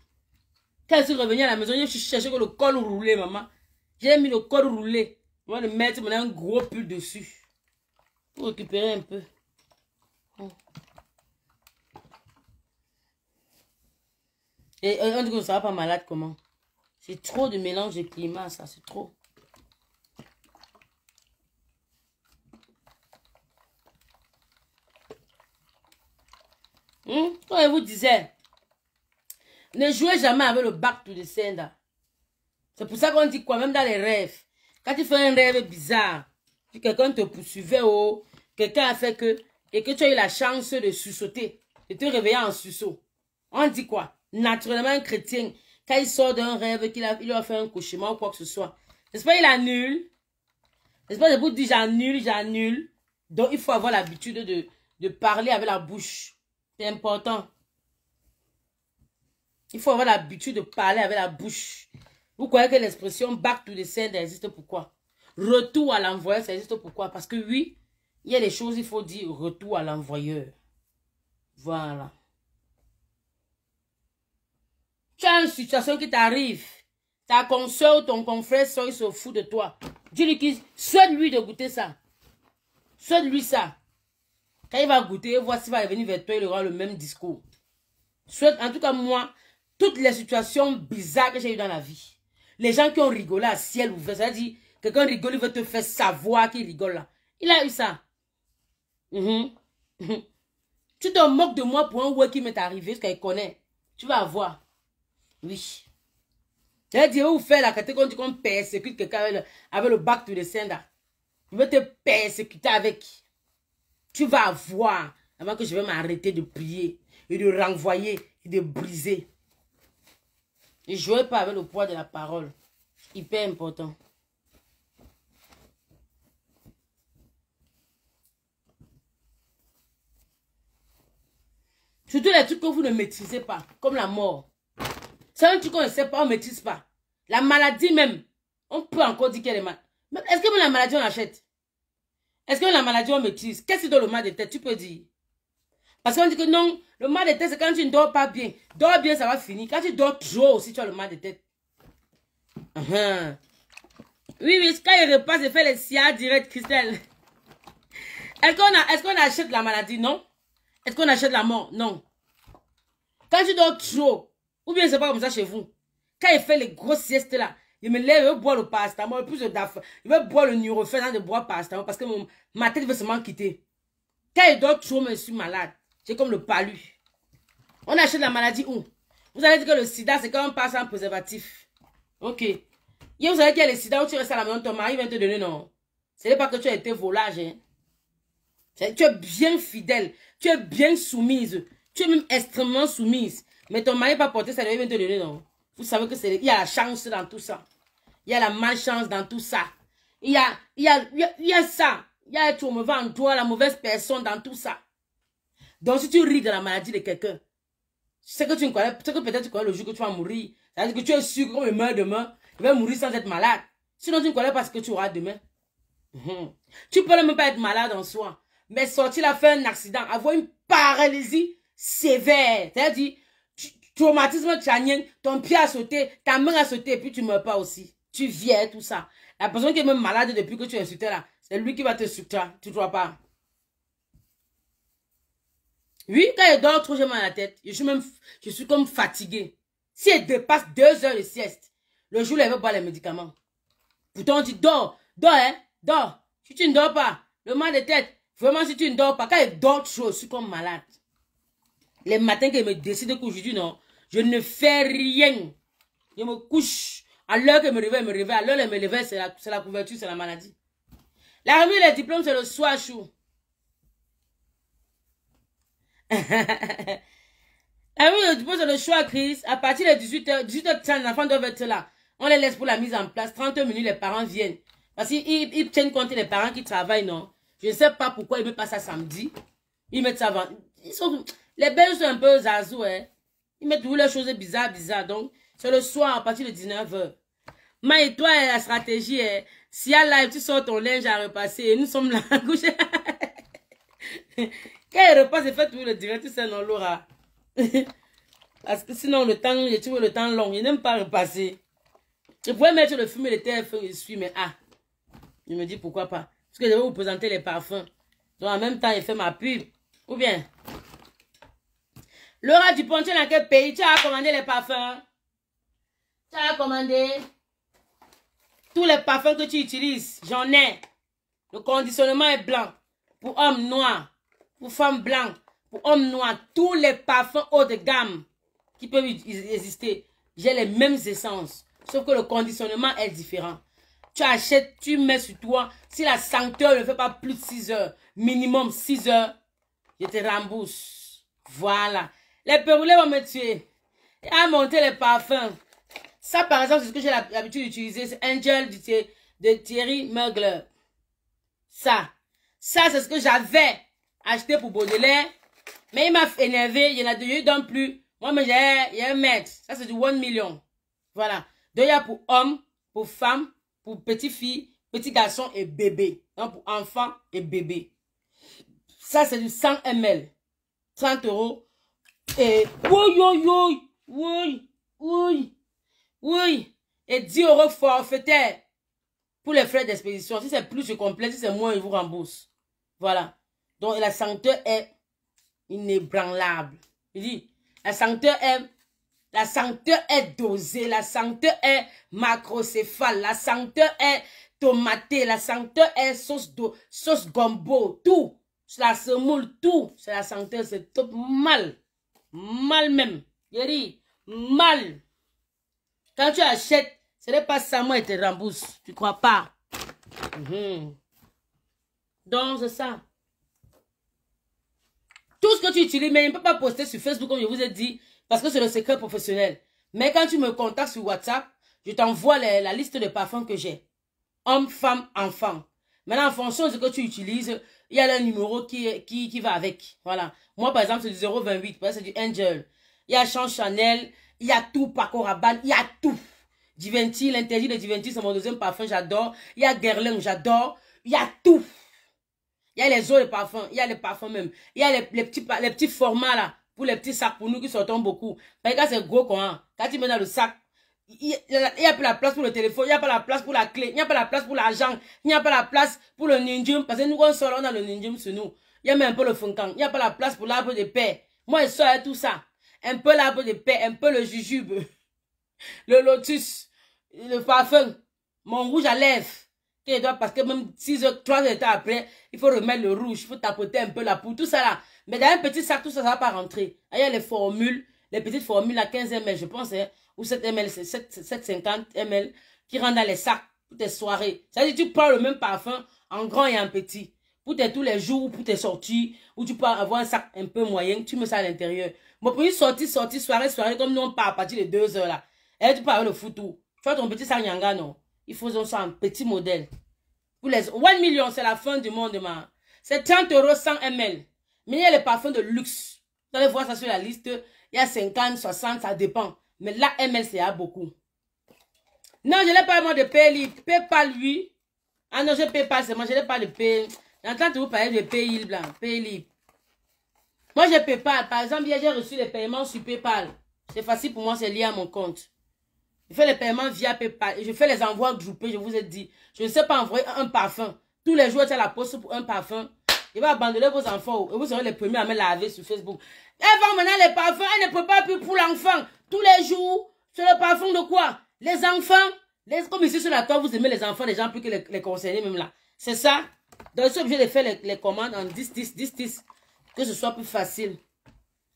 Quand je suis revenue à la maison, je cherchais le col roulé maman. J'ai mis le col roulé. Moi, de mettre un gros pull dessus. Pour récupérer un peu. Et on dit que ça va pas malade comment? C'est trop de mélange de climat, ça. C'est trop. Comme je vous disais, ne jouez jamais avec le back to the sender. C'est pour ça qu'on dit quoi, même dans les rêves. Quand tu fais un rêve bizarre, quelqu'un te poursuivait ou quelqu'un a fait que, et que tu as eu la chance de sursauter, de te réveiller en sursaut. On dit quoi? Naturellement, un chrétien, quand il sort d'un rêve, il a fait un cauchemar ou quoi que ce soit, n'est-ce pas, il annule? N'est-ce pas, je vous dis j'annule. Donc, il faut avoir l'habitude de parler avec la bouche. C'est important. Il faut avoir l'habitude de parler avec la bouche. Vous croyez que l'expression back to the sender existe pourquoi? Retour à l'envoyeur, ça existe pourquoi? Parce que oui, il y a des choses, il faut dire retour à l'envoyeur. Voilà. Tu as une situation qui t'arrive. Ta consoeur ou ton confrère sort, il se fout de toi. Dis-lui qu'il souhaite-lui de goûter ça. Souhaite-lui ça. Quand il va goûter, voici, il va revenir vers toi, il aura le même discours. Souhaite, en tout cas, moi, toutes les situations bizarres que j'ai eues dans la vie. Les gens qui ont rigolé à ciel ouvert, c'est-à-dire, quelqu'un rigole, il veut te faire savoir qu'il rigole là. Il a eu ça. Tu te moques de moi pour un ouais qui m'est arrivé, ce qu'elle connaît. Tu vas avoir. Oui. Elle dit, vous faites la catégorie qu'on persécute quelqu'un avec le bac de descendre. Je veux te persécuter avec. Tu vas voir avant que je vais m'arrêter de prier et de renvoyer et de briser. Ne jouez pas avec le poids de la parole. Hyper important. Surtout les trucs que vous ne maîtrisez pas, comme la mort. C'est un truc qu'on ne sait pas, on ne maîtrise pas. La maladie même, on peut encore dire qu'elle est malade. Est-ce que la maladie on l'achète? Est-ce que la maladie on maîtrise? Qu'est-ce que dans le mal de tête? Tu peux dire. Parce qu'on dit que non, le mal de tête c'est quand tu ne dors pas bien. Dors bien, ça va finir. Quand tu dors trop aussi, tu as le mal de tête. Oui, quand il repasse, il fait les SIA direct, Christelle. Est-ce qu'on achète la maladie? Non. Est-ce qu'on achète la mort? Non. Quand tu dors trop, ou bien c'est pas comme ça chez vous. Quand il fait les grosses siestes là, il me lève, il veut boire le paracétamol, plus d'affaires. Il veut boire le Nurofen de boire paracétamol parce que ma tête veut seulement quitter. Quand il dort trop, je suis malade. J'ai comme le palu. On achète la maladie où? Vous allez dire que le sida, c'est quand on passe en préservatif. Ok. Et vous savez qu'il y a le sida où tu restes à la maison, ton mari vient te donner non. Ce n'est pas que tu as été volage. Hein. Tu es bien fidèle. Tu es bien soumise. Tu es même extrêmement soumise. Mais ton mari n'a pas porté ça, il va te donner, non. Vous savez que il y a la chance dans tout ça. Il y a la malchance dans tout ça. Il y a ça. Il y a être mauvais en toi, la mauvaise personne dans tout ça. Donc si tu ris de la maladie de quelqu'un, c'est que tu ne connais, c'est que peut-être tu connais le jour que tu vas mourir. C'est-à-dire que tu es sûr que quand il meurt demain, il va mourir sans être malade. Sinon tu ne connais pas ce que tu auras demain. Tu peux même pas être malade en soi. Mais sortir là, faire un accident, avoir une paralysie sévère. C'est-à-dire, traumatisme crânien, ton pied a sauté, ta main a sauté, et puis tu ne meurs pas aussi. Tu viens, tout ça. La personne qui est même malade depuis que tu es insulté là, c'est lui qui va te insulter. Tu ne vois pas. Oui, quand je dors trop, j'ai mal à la tête. Je suis comme fatiguée. Si elle dépasse 2 heures de sieste, le jour, elle veut boire les médicaments. Pourtant, on dit, dors, hein, dors. Si tu ne dors pas, le mal de tête, vraiment, si tu ne dors pas, quand elle dort trop, je suis comme malade. Les matins qu'elle me décide qu'aujourd'hui, non, je ne fais rien. Je me couche. À l'heure qu'elle me réveille, elle me réveille. À l'heure qu'elle me réveille, c'est la couverture, c'est la maladie. La remise des diplômes, c'est le soir, chou. La remise des diplômes, c'est le choix, Chris. À partir de 18h30, les enfants doivent être là. On les laisse pour la mise en place. 30 minutes, les parents viennent. Parce qu'ils tiennent compte des parents qui travaillent, non. Je ne sais pas pourquoi ils mettent pas ça samedi. Ils mettent ça avant. Les Belges sont un peu zazou, hein. Ils mettent toujours les choses bizarres. Donc, c'est le soir à partir de 19h. Mais toi, la stratégie est, si à live, tu sors ton linge à repasser et nous sommes là à coucher. Quand il repasse, il fait tout le direct, tu sais, non, Laura. Parce que sinon, tu veux le temps long, il n'aime pas repasser. Je pourrais mettre le film et le téléphone, je suis, mais je me dis pourquoi pas. Parce que je vais vous présenter les parfums. Donc en même temps, il fait ma pub. Ou bien, Laura Dupont, tu es dans quel pays? Tu as commandé les parfums? Tu as commandé tous les parfums que tu utilises. J'en ai. Le conditionnement est blanc. Pour hommes noirs. Pour femmes blancs. Pour hommes noirs. Tous les parfums haut de gamme qui peuvent exister. J'ai les mêmes essences. Sauf que le conditionnement est différent. Tu achètes, tu mets sur toi. Si la senteur ne fait pas plus de 6 heures, minimum 6 heures, je te rembourse. Voilà. Les perroulés vont me tuer. Et à monter les parfums. Ça, par exemple, c'est ce que j'ai l'habitude d'utiliser. C'est Angel de Thierry Mugler. Ça, c'est ce que j'avais acheté pour Baudelaire. Mais il m'a énervé. Il y en a deux, il ne donne plus. Moi, mais j'ai un mètre. Ça, c'est du 1 million. Voilà. Donc, il y a pour hommes, pour femmes, pour petites filles, petits garçons et bébés. Donc, pour enfants et bébés. Ça, c'est du 100 ml. 30 €. Et oui. Et 10 € forfaitaire pour les frais d'expédition. Si c'est plus, je complète. Si c'est moins, je vous rembourse. Voilà. Donc, la senteur est inébranlable. Je dis, la senteur est dosée. La senteur est macrocéphale. La senteur est tomatée. La senteur est sauce gombo. Tout. La semoule, tout. C'est la senteur, c'est top mal. Mal même. Je dis, mal. Quand tu achètes, ce n'est pas ça, moi, il te rembourse. Tu crois pas? Donc, c'est ça. Tout ce que tu utilises, mais il ne peut pas poster sur Facebook, comme je vous ai dit, parce que c'est le secret professionnel. Mais quand tu me contactes sur WhatsApp, je t'envoie la liste de parfums que j'ai. Homme, femme, enfant. Maintenant, en fonction de ce que tu utilises, il y a le numéro qui va avec. Voilà. Moi, par exemple, c'est du 028. C'est du Angel. Il y a Chanel. Il y a tout. Paco Rabanne. Il y a tout. Givenchy, l'interdit de Givenchy, c'est mon deuxième parfum. J'adore. Il y a Guerlain. J'adore. Il y a tout. Il y a les autres parfums. Il y a les parfums même. Il y a les petits formats là. Pour les petits sacs. Pour nous qui sortons beaucoup. Parce que quand c'est gros, quand tu mets dans le sac, il n'y a pas la place pour le téléphone, il n'y a pas la place pour la clé, il n'y a pas la place pour l'argent, il n'y a pas la place pour le ninjum, parce que nous, quand on sort, on a le ninjum sur nous. Il y a même un peu le funkan, il n'y a pas la place pour l'arbre de paix. Moi, je sors tout ça. Un peu l'arbre de paix, un peu le jujube, le lotus, le parfum, mon rouge à lèvres. Parce que même 3 heures après, il faut remettre le rouge, il faut tapoter un peu la poudre, tout ça là. Mais dans un petit sac, tout ça, ça ne va pas rentrer. Il y a les formules, les petites formules à 15 ml, je pense, hein, ou 7 ml, 750 ml, qui rentrent dans les sacs pour tes soirées. C'est-à-dire que tu prends le même parfum en grand et en petit. Pour tes tous les jours, pour tes sorties, où tu peux avoir un sac un peu moyen, tu mets ça à l'intérieur. Bon, pour une sortie, soirée, comme nous on part à partir de 2 heures là. Et tu peux avoir le foutou. Tu vois ton petit sac Nyanga, non? Il faut ça un petit modèle. Pour les 1 million, c'est la fin du monde, man. C'est 30 € 100 ml. Mais il y a les parfums de luxe. Vous allez voir ça sur la liste. Il y a 50, 60, ça dépend. Mais là, ml, c'est beaucoup. Non, je n'ai pas moi de PayPal. PayPal, lui. Ah non, je PayPal, c'est moi. Je n'ai pas de PayPal. J'entends toujours parler de PayPal blanc. PayPal. Moi, j'ai PayPal. Par exemple, hier, j'ai reçu les paiements sur PayPal. C'est facile pour moi, c'est lié à mon compte. Je fais les paiements via PayPal. Et je fais les envois groupés, je vous ai dit. Je ne sais pas envoyer un parfum. Tous les jours, tu as la poste pour un parfum. Il va abandonner vos enfants. Et vous serez les premiers à me laver sur Facebook. Elle vend maintenant les parfums. Elle ne peut pas plus pour l'enfant. Tous les jours, c'est le parfum de quoi? Les enfants. Comme ici sur la toile, vous aimez les enfants, les gens plus que les concernés même là. C'est ça. Donc, je suis obligé de faire les commandes en 10, 10, 10, 10. Que ce soit plus facile.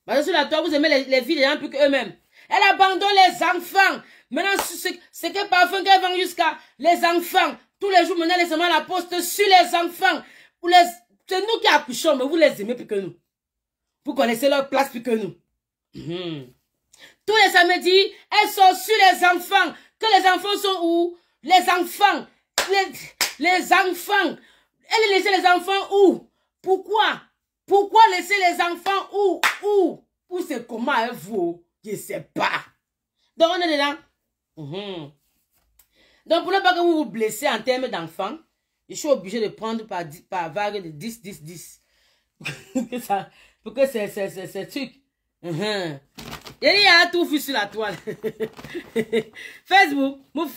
Parce que sur la toile, vous aimez les vies des gens plus qu'eux-mêmes. Elle abandonne les enfants. Maintenant, c'est quel parfum qu'elle vend jusqu'à les enfants. Tous les jours, maintenant, les à la poste sur les enfants. C'est nous qui accouchons, mais vous les aimez plus que nous. Vous connaissez leur place plus que nous. Tous les samedis, elles sont sur les enfants. Que les enfants sont où? Les enfants. Les enfants. Elle laisse les enfants où? Pourquoi? Pourquoi laisser les enfants où? Où c'est comment elle vaut? Je ne sais pas. Donc, on est dedans. Donc, pour ne pas que vous vous blessez en termes d'enfants, je suis obligé de prendre par vague de 10, 10, 10. Pour que c'est truc. Il y a tout vu sur la toile. Facebook, mouf.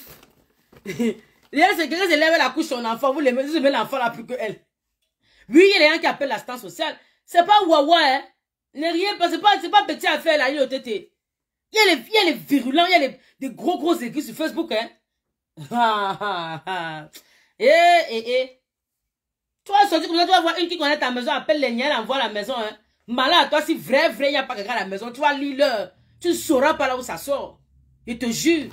Quelqu'un se lève la couche son enfant, vous aimez l'enfant là plus que elle. Oui, il y a les gens qui appellent l'assistance sociale. C'est pas wawa, hein. N'est rien, c'est pas petit affaire là, il y a Il y a les virulents, il y a des gros aiguilles sur Facebook, hein. Tu vas sortir comme ça, tu vas voir une qui connaît ta maison, appelle les niens, envoie à la maison, hein. Malade, toi, si vrai, il n'y a pas quelqu'un à la maison, tu vas lire l'heure. Tu ne sauras pas là où ça sort. Je te jure.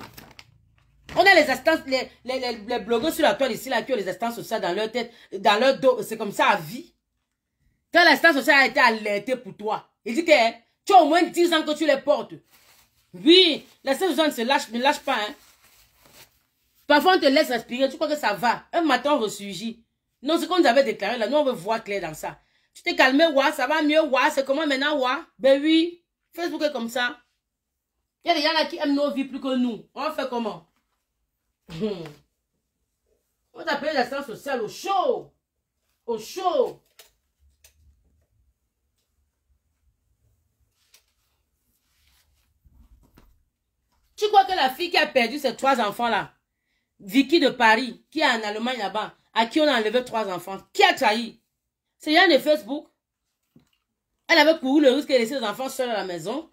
On a les assistances, les blogueurs sur la toile ici, là, qui ont les assistances sociales dans leur tête, dans leur dos. C'est comme ça à vie. Quand l'assistance sociale a été alertée pour toi, il dit que tu as au moins 10 ans que tu les portes. Oui, l'assistance sociale ne lâche pas, hein. Parfois, on te laisse respirer, tu crois que ça va. Un matin, on ressurgit. Non, c'est comme nous avait déclaré, là, nous, on veut voir clair dans ça. Tu t'es calmé, ouais, ça va mieux, ouais, c'est comment maintenant, ouais. Ben oui, Facebook est comme ça. Il y a des gens là qui aiment nos vies plus que nous. On fait comment? On t'appelle l'assistance sociale au show. Au show. Tu crois que la fille qui a perdu ses 3 enfants là, Vicky de Paris, qui est en Allemagne là-bas, à qui on a enlevé 3 enfants, qui a trahi? C'est Yann de Facebook. Elle avait couru le risque de laisser les enfants seuls à la maison.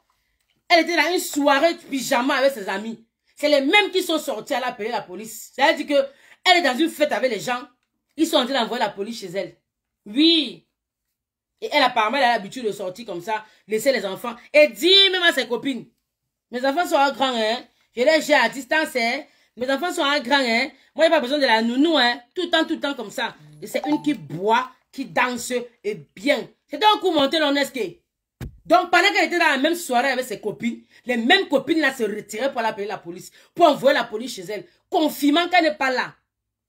Elle était dans une soirée de pyjama avec ses amis. C'est les mêmes qui sont sortis, elle a appelé la police. C'est-à-dire que elle est dans une fête avec les gens. Ils sont en train d'envoyer la police chez elle. Oui. Et elle, apparemment, elle a l'habitude de sortir comme ça, laisser les enfants. Et dit même à ses copines, mes enfants sont grands, hein. Je les gère à distance, hein. Mes enfants sont grands, hein. Moi, j'ai pas besoin de la nounou, hein. Tout le temps comme ça. Et c'est une qui boit, qui danse et bien. C'était un coup monté l'honnêteté. Donc, pendant qu'elle était dans la même soirée avec ses copines, les mêmes copines là se retiraient pour appeler la police, pour envoyer la police chez elle, confirmant qu'elle n'est pas là.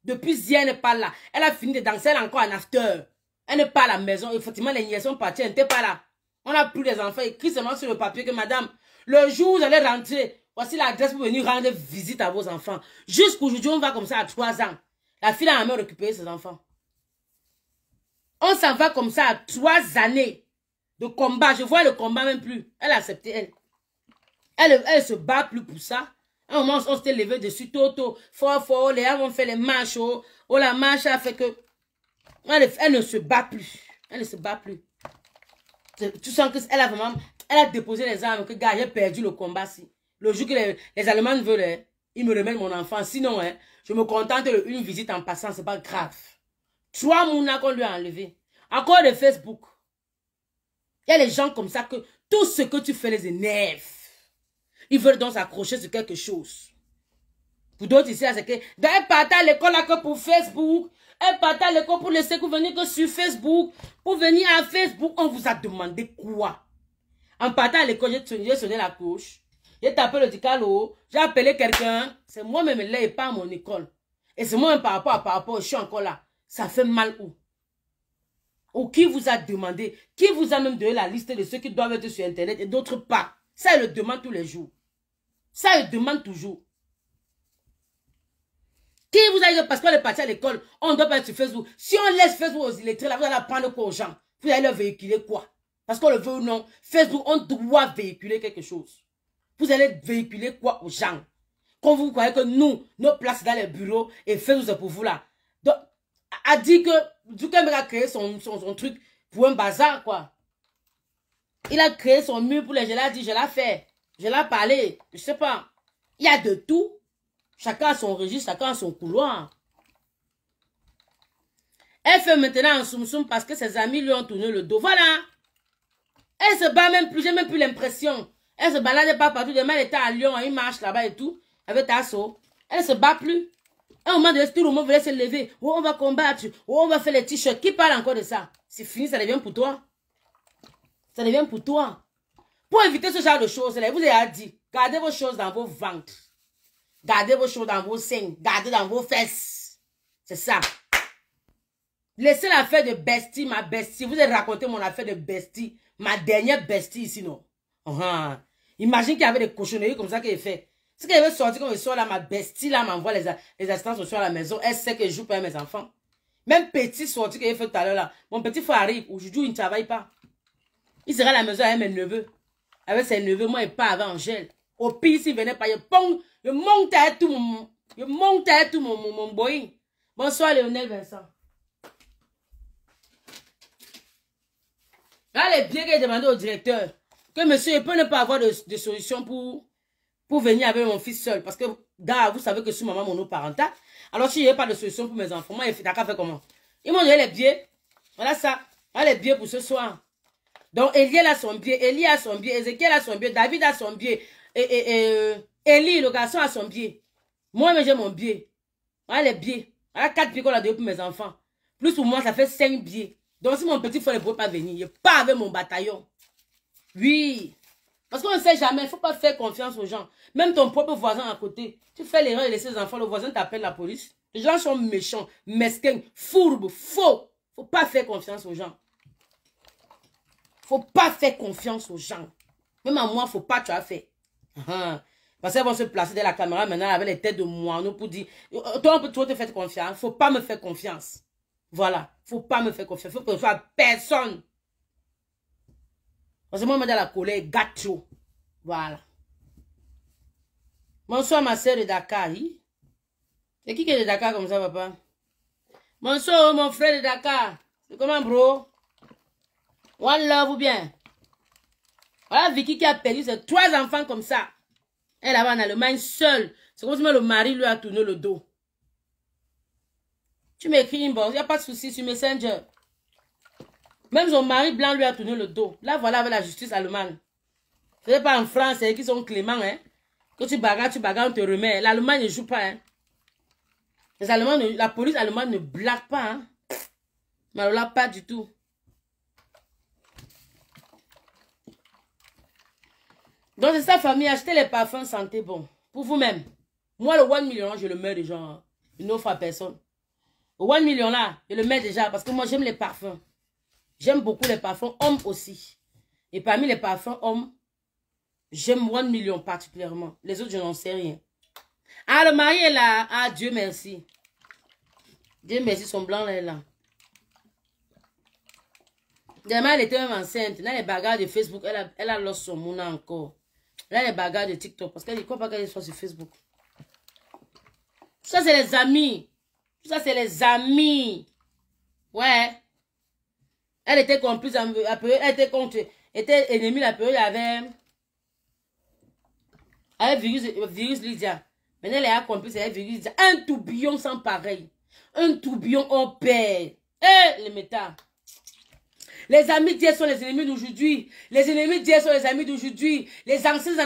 Depuis hier, elle n'est pas là. Elle a fini de danser, elle est encore en after. Elle n'est pas à la maison. Effectivement, les nièces sont parties, elle n'était pas là. On a pris les enfants, écrit seulement sur le papier que madame, le jour où vous allez rentrer, voici l'adresse pour venir rendre visite à vos enfants. Jusqu'aujourd'hui, on va comme ça à 3 ans. La fille a même récupéré ses enfants. On s'en va comme ça à 3 années. De combat, je vois le combat même plus. Elle a accepté, elle se bat plus pour ça. À un moment, on s'était levé dessus, tôt, fort, les gens vont faire les marches, la marche a fait que... Elle ne se bat plus. Elle ne se bat plus. Tu sens qu'elle a vraiment... Elle a déposé les armes, que gars, j'ai perdu le combat, si. Le jour que les Allemands veulent, ils me remettent mon enfant. Sinon, je me contente d'une visite en passant, c'est pas grave. 3 mois qu'on lui a enlevé. Encore de Facebook. Il y a les gens comme ça que tout ce que tu fais les énerve. Ils veulent donc s'accrocher sur quelque chose. Pour d'autres ici, c'est que d'ailleurs partir à l'école là que pour Facebook, Elle partait à l'école pour laisser que vous veniez que sur Facebook. Pour venir à Facebook, on vous a demandé quoi? En partant à l'école, j'ai sonné la cloche. J'ai tapé le dicalo. J'ai appelé quelqu'un. C'est moi-même là et pas à mon école. Et c'est moi-même par rapport, je suis encore là. Ça fait mal où? Ou qui vous a demandé? Qui vous a même donné la liste de ceux qui doivent être sur Internet et d'autres pas? Ça, il le demande tous les jours. Ça, il le demande toujours. Qui vous a dit parce qu'on est parti à l'école, on ne doit pas être sur Facebook? Si on laisse Facebook aux illettrés, là, vous allez apprendre quoi aux gens? Vous allez leur véhiculer quoi? Parce qu'on le veut ou non, Facebook, on doit véhiculer quelque chose. Vous allez véhiculer quoi aux gens? Quand vous croyez que nous, nos places dans les bureaux, et Facebook, c'est pour vous là. Donc, a dit que Zuckerberg a créé son truc pour un bazar, quoi. Il a créé son mur pour les gens, il a dit, je l'ai fait. Je l'ai parlé, je sais pas. Il y a de tout. Chacun a son registre, chacun a son couloir. Elle fait maintenant un soum-soum parce que ses amis lui ont tourné le dos. Voilà. Elle se bat même plus, j'ai même plus l'impression. Elle se baladait pas partout. Demain, elle était à Lyon, elle marche là-bas et tout. Avec Tasso. Elle se bat plus. À un moment donné, tout le monde voulait se lever. Oh, on va combattre. Oh, on va faire les t-shirts. Qui parle encore de ça? C'est fini, ça devient pour toi. Ça devient pour toi. Pour éviter ce genre de choses, là, vous avez dit, gardez vos choses dans vos ventres. Gardez vos choses dans vos seins. Gardez dans vos fesses. C'est ça. Laissez l'affaire de bestie, ma bestie. Vous avez raconté mon affaire de bestie. Ma dernière bestie ici, non? Imagine qu'il y avait des cochonneries comme ça qu'elle fait. Si qu'elle veut sortir comme elle sort là, ma bestie là m'envoie les assistants sociaux à la maison. Elle sait que je joue pas avec mes enfants. Même petit sorti qu'elle fait tout à l'heure là. Mon petit frère arrive. Aujourd'hui, il ne travaille pas. Il sera à la maison avec mes neveux. Avec ses neveux, moi, il part avec Angèle. Au pire, s'il venait pas, je montais tout mon boy. Bonsoir, Léonel Vincent. Là, les biens qu'elle demandé au directeur, que monsieur, il peut ne pas avoir de solution pour venir avec mon fils seul. Parce que, gars, vous savez que je suis maman monoparentale. Alors, si il n'y a pas de solution pour mes enfants, moi, il a fait comment? Ils m'ont donné les billets. Voilà ça. Voilà les billets pour ce soir. Donc, Eliel a son billet, Eli a son billet, Ézéchiel a son billet, David a son billet, Eli, le garçon, a son billet. Moi, j'ai mon billet. Voilà les billets. Voilà 4 billets qu'on a donné pour mes enfants. Plus pour moi, ça fait 5 billets. Donc, si mon petit frère ne peut pas venir, il part avec mon bataillon. Oui. Parce qu'on ne sait jamais, il ne faut pas faire confiance aux gens. Même ton propre voisin à côté. Tu fais l'erreur de laisser les enfants, le voisin t'appelle la police. Les gens sont méchants, mesquins, fourbes, faux. Il ne faut pas faire confiance aux gens. Faut pas faire confiance aux gens. Même à moi, faut pas, tu as fait. Parce qu'elles vont se placer derrière la caméra maintenant avec les têtes de moineaux pour dire, toi, on peut toujours te faire confiance. Faut pas me faire confiance. Voilà. Faut pas me faire confiance. Faut que je sois personne. Parce que moi, je me dis la colère, gâteau. Voilà. Bonsoir, ma soeur de Dakar. C'est qui est de Dakar comme ça, papa? Bonsoir, mon frère de Dakar. C'est comment, bro? One love ou bien. Voilà Vicky qui a perdu ses 3 enfants comme ça. Elle là-bas en Allemagne seule. C'est comme si le mari lui a tourné le dos. Tu m'écris inbox, il n'y a pas de souci sur Messenger. Même son mari blanc lui a tourné le dos. Là voilà avec la justice allemande. Ce n'est pas en France, c'est qui sont cléments. Hein. Que tu bagarres, on te remet. L'Allemagne ne joue pas. Hein. Les Allemands, la police allemande ne blague pas. Hein. Mais là, pas du tout. Donc, c'est ça, famille. Achetez les parfums santé bon. Pour vous-même. Moi, le 1 million, je le mets déjà. Hein. Je n'offre à personne. Le 1 million là, je le mets déjà. Parce que moi, j'aime les parfums. J'aime beaucoup les parfums hommes aussi. Et parmi les parfums hommes, j'aime 1 million particulièrement. Les autres, je n'en sais rien. Ah, le mari est là. Ah, Dieu merci. Dieu merci, son blanc là est là. Demain, elle était même enceinte. Dans les bagarres de Facebook, elle a lost son mouna encore. Là, les bagarres de TikTok. Parce qu'elle ne croit pas qu'elle soit sur Facebook. Tout ça, c'est les amis. Tout ça, c'est les amis. Ouais. Elle était complice. Elle était contre. Était ennemie la période. Avec virus Lydia. Maintenant, elle est complice avec virus Lydia. Un tourbillon sans pareil. Un tourbillon en paix. Eh, les méta. Les amis d'hier sont les ennemis d'aujourd'hui. Les ennemis d'hier sont les amis d'aujourd'hui. Les anciens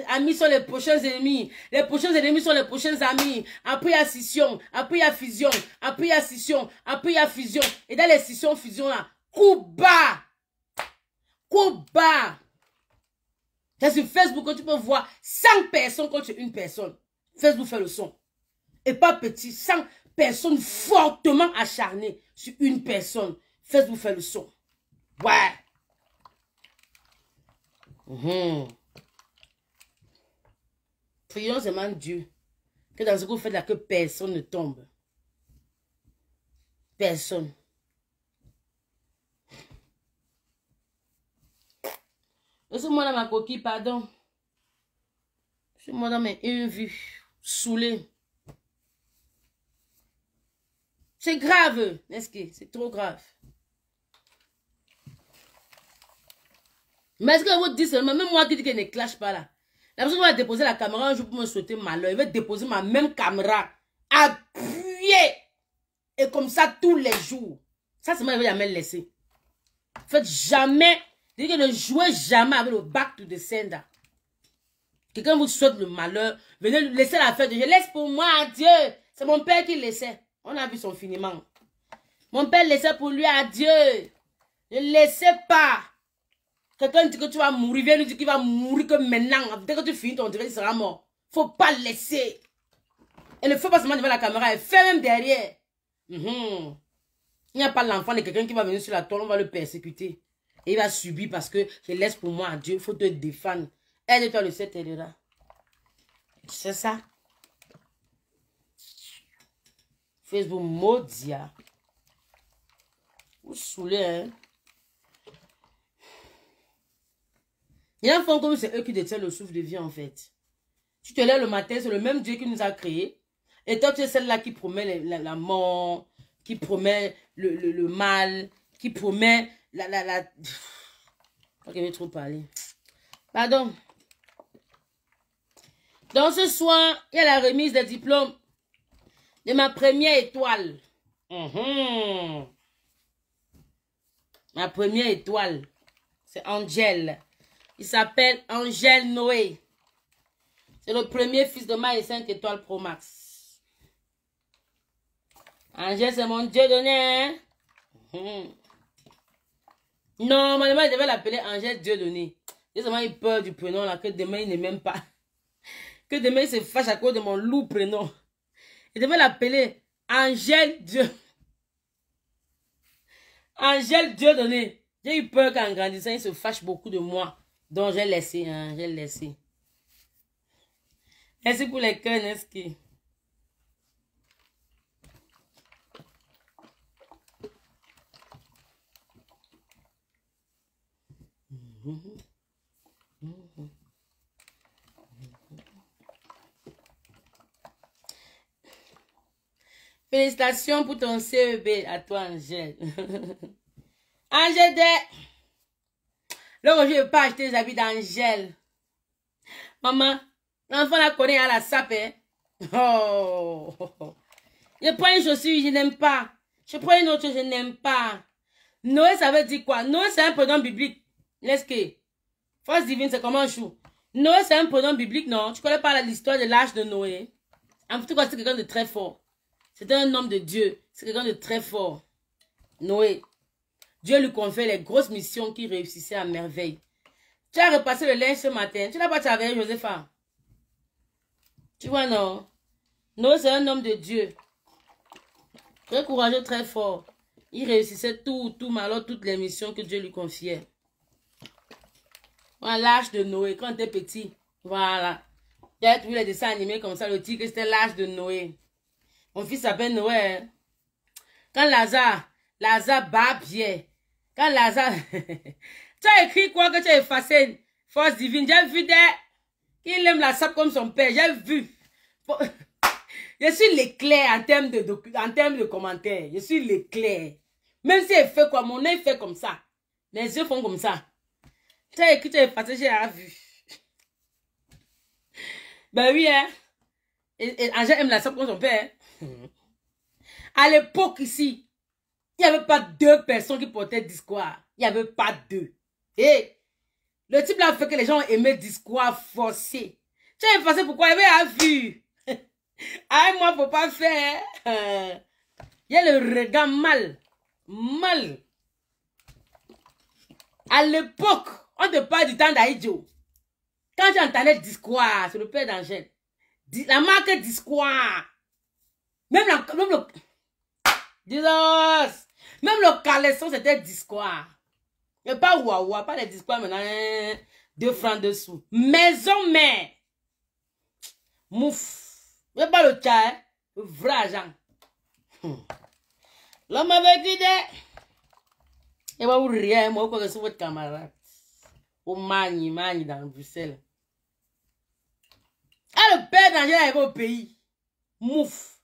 amis sont les prochains ennemis. Les prochains ennemis sont les prochains amis. Après, il y a scission. Après, il y a fusion. Après, il y a scission. Après, il y a fusion. Et dans les scissions, fusions là, coup bas. Coup bas. C'est sur Facebook que tu peux voir 100 personnes contre une personne. Facebook fait le son. Et pas petit, 100 personnes fortement acharnées sur une personne. Facebook fait le son. Ouais. Prions seulement Dieu. Que dans ce que vous faites là, que personne ne tombe. Personne. Laissez-moi dans ma coquille, pardon. Je suis moi dans mes une vue. Saoulé. C'est grave, n'est-ce que c'est trop grave. Mais est-ce que vous dites seulement, même moi qui dis qu'elle ne clash pas là. La personne va déposer la caméra un jour pour me souhaiter malheur. Il va déposer ma même caméra. Appuyée. Et comme ça tous les jours. Ça, c'est moi, il va jamais le laisser. Faites jamais. Dites que ne jouez jamais avec le back to the sender. Quelqu'un vous souhaite le malheur. Venez laisser la fête. Je laisse pour moi, adieu. C'est mon père qui laissait. On a vu son finiment. Mon père laissait pour lui, adieu. Ne laissez pas. Quelqu'un dit que tu vas mourir. Viens nous dire qu'il va mourir que maintenant. Dès que tu finis ton direct, il sera mort. Faut pas laisser. Et ne fais pas seulement devant la caméra. Elle fait même derrière. Il n'y a pas l'enfant de quelqu'un qui va venir sur la toile. On va le persécuter. Et il va subir parce que je laisse pour moi à Dieu. Il faut te défendre. Aide-toi, le Seigneur t'aidera. C'est ça. Facebook Modia. Vous saoulez, hein? Il y a un fond comme c'est eux qui détiennent le souffle de vie, en fait. Tu te lèves le matin, c'est le même Dieu qui nous a créés. Et toi, tu es celle-là qui promet la mort, qui promet le mal, qui promet Ok, je vais trop parler. Pardon. Donc, ce soir, il y a la remise des diplômes de ma première étoile. Ma première étoile, c'est Angèle. Il s'appelle Angèle Noé. C'est le premier fils de ma 5 étoiles Pro Max. Angèle, c'est mon Dieu donné. Normalement, il devait l'appeler Angèle Dieu donné. Justement, il peur du prénom là, que demain, il ne m'aime pas. Que demain, il se fâche à cause de mon lourd prénom. Il devait l'appeler Angèle Dieu. Angèle Dieu donné. J'ai eu peur qu'en grandissant, il se fâche beaucoup de moi. Donc, j'ai laissé, hein, j'ai laissé. Merci pour les cœurs, n'est-ce que... Félicitations pour ton CEB à toi, Angèle. Angèle, là, je ne vais pas acheter les habits d'Angèle. Maman, l'enfant la connaît à la sape. Hein? Oh. Je prends une chaussure, je n'aime pas. Je prends une autre, je n'aime pas. Noé, ça veut dire quoi? Noé, c'est un prénom biblique. N'est-ce que? Force divine, c'est comment chou? Noé, c'est un prénom biblique, non? Tu connais pas l'histoire de l'âge de Noé? En tout cas, c'est quelqu'un de très fort. C'était un homme de Dieu. C'est quelqu'un de très fort. Noé. Dieu lui confie les grosses missions qui réussissaient à merveille. Tu as repassé le linge ce matin. Tu n'as pas travaillé, Josépha. Tu vois, non? Noé, c'est un homme de Dieu. Très courageux, très fort. Il réussissait tout, alors toutes les missions que Dieu lui confiait. Voilà l'âge de Noé, quand tu es petit. Voilà. Tu as vu les dessins animés comme ça, le tigre, c'était l'âge de Noé. Mon fils s'appelle Noé. Hein? Quand Lazare bat bien. Quand Lazare... tu as écrit quoi que tu as effacé? Force divine. J'ai vu qu'il aime la sape comme son père. J'ai vu. Je suis l'éclair en termes de commentaires. Je suis l'éclair. Même si elle fait quoi, mon œil fait comme ça. Les yeux font comme ça. Tu as écrit, tu as effacé, j'ai vu. Ben oui, hein. Et Angèle aime la sape comme son père. À l'époque ici, Il n'y avait pas 2 personnes qui portaient Discours. Il n'y avait pas 2. Et le type là fait que les gens aimaient Discours forcé. Tu as effacé pourquoi? Il y avait un vu. Ah, moi, faut pas faire. Il y a le regard mal. Mal. À l'époque, on te parle du temps d'Aïdjo. Quand tu entendais Discours, c'est le père d'Angèle. La marque Discours. Même le Jesus. Même le caleçon, c'était Discours. Mais pas Wawa, pas les Discours maintenant. 2 francs dessous. Maison mère. Mouf. Mais pas le tcha, hein. Le vrai agent. L'homme avec l'idée. Et va vous rien, moi, quoi que c'est votre camarade. Au mani dans Bruxelles. Ah, le père d'Angèle arrive au pays. Mouf.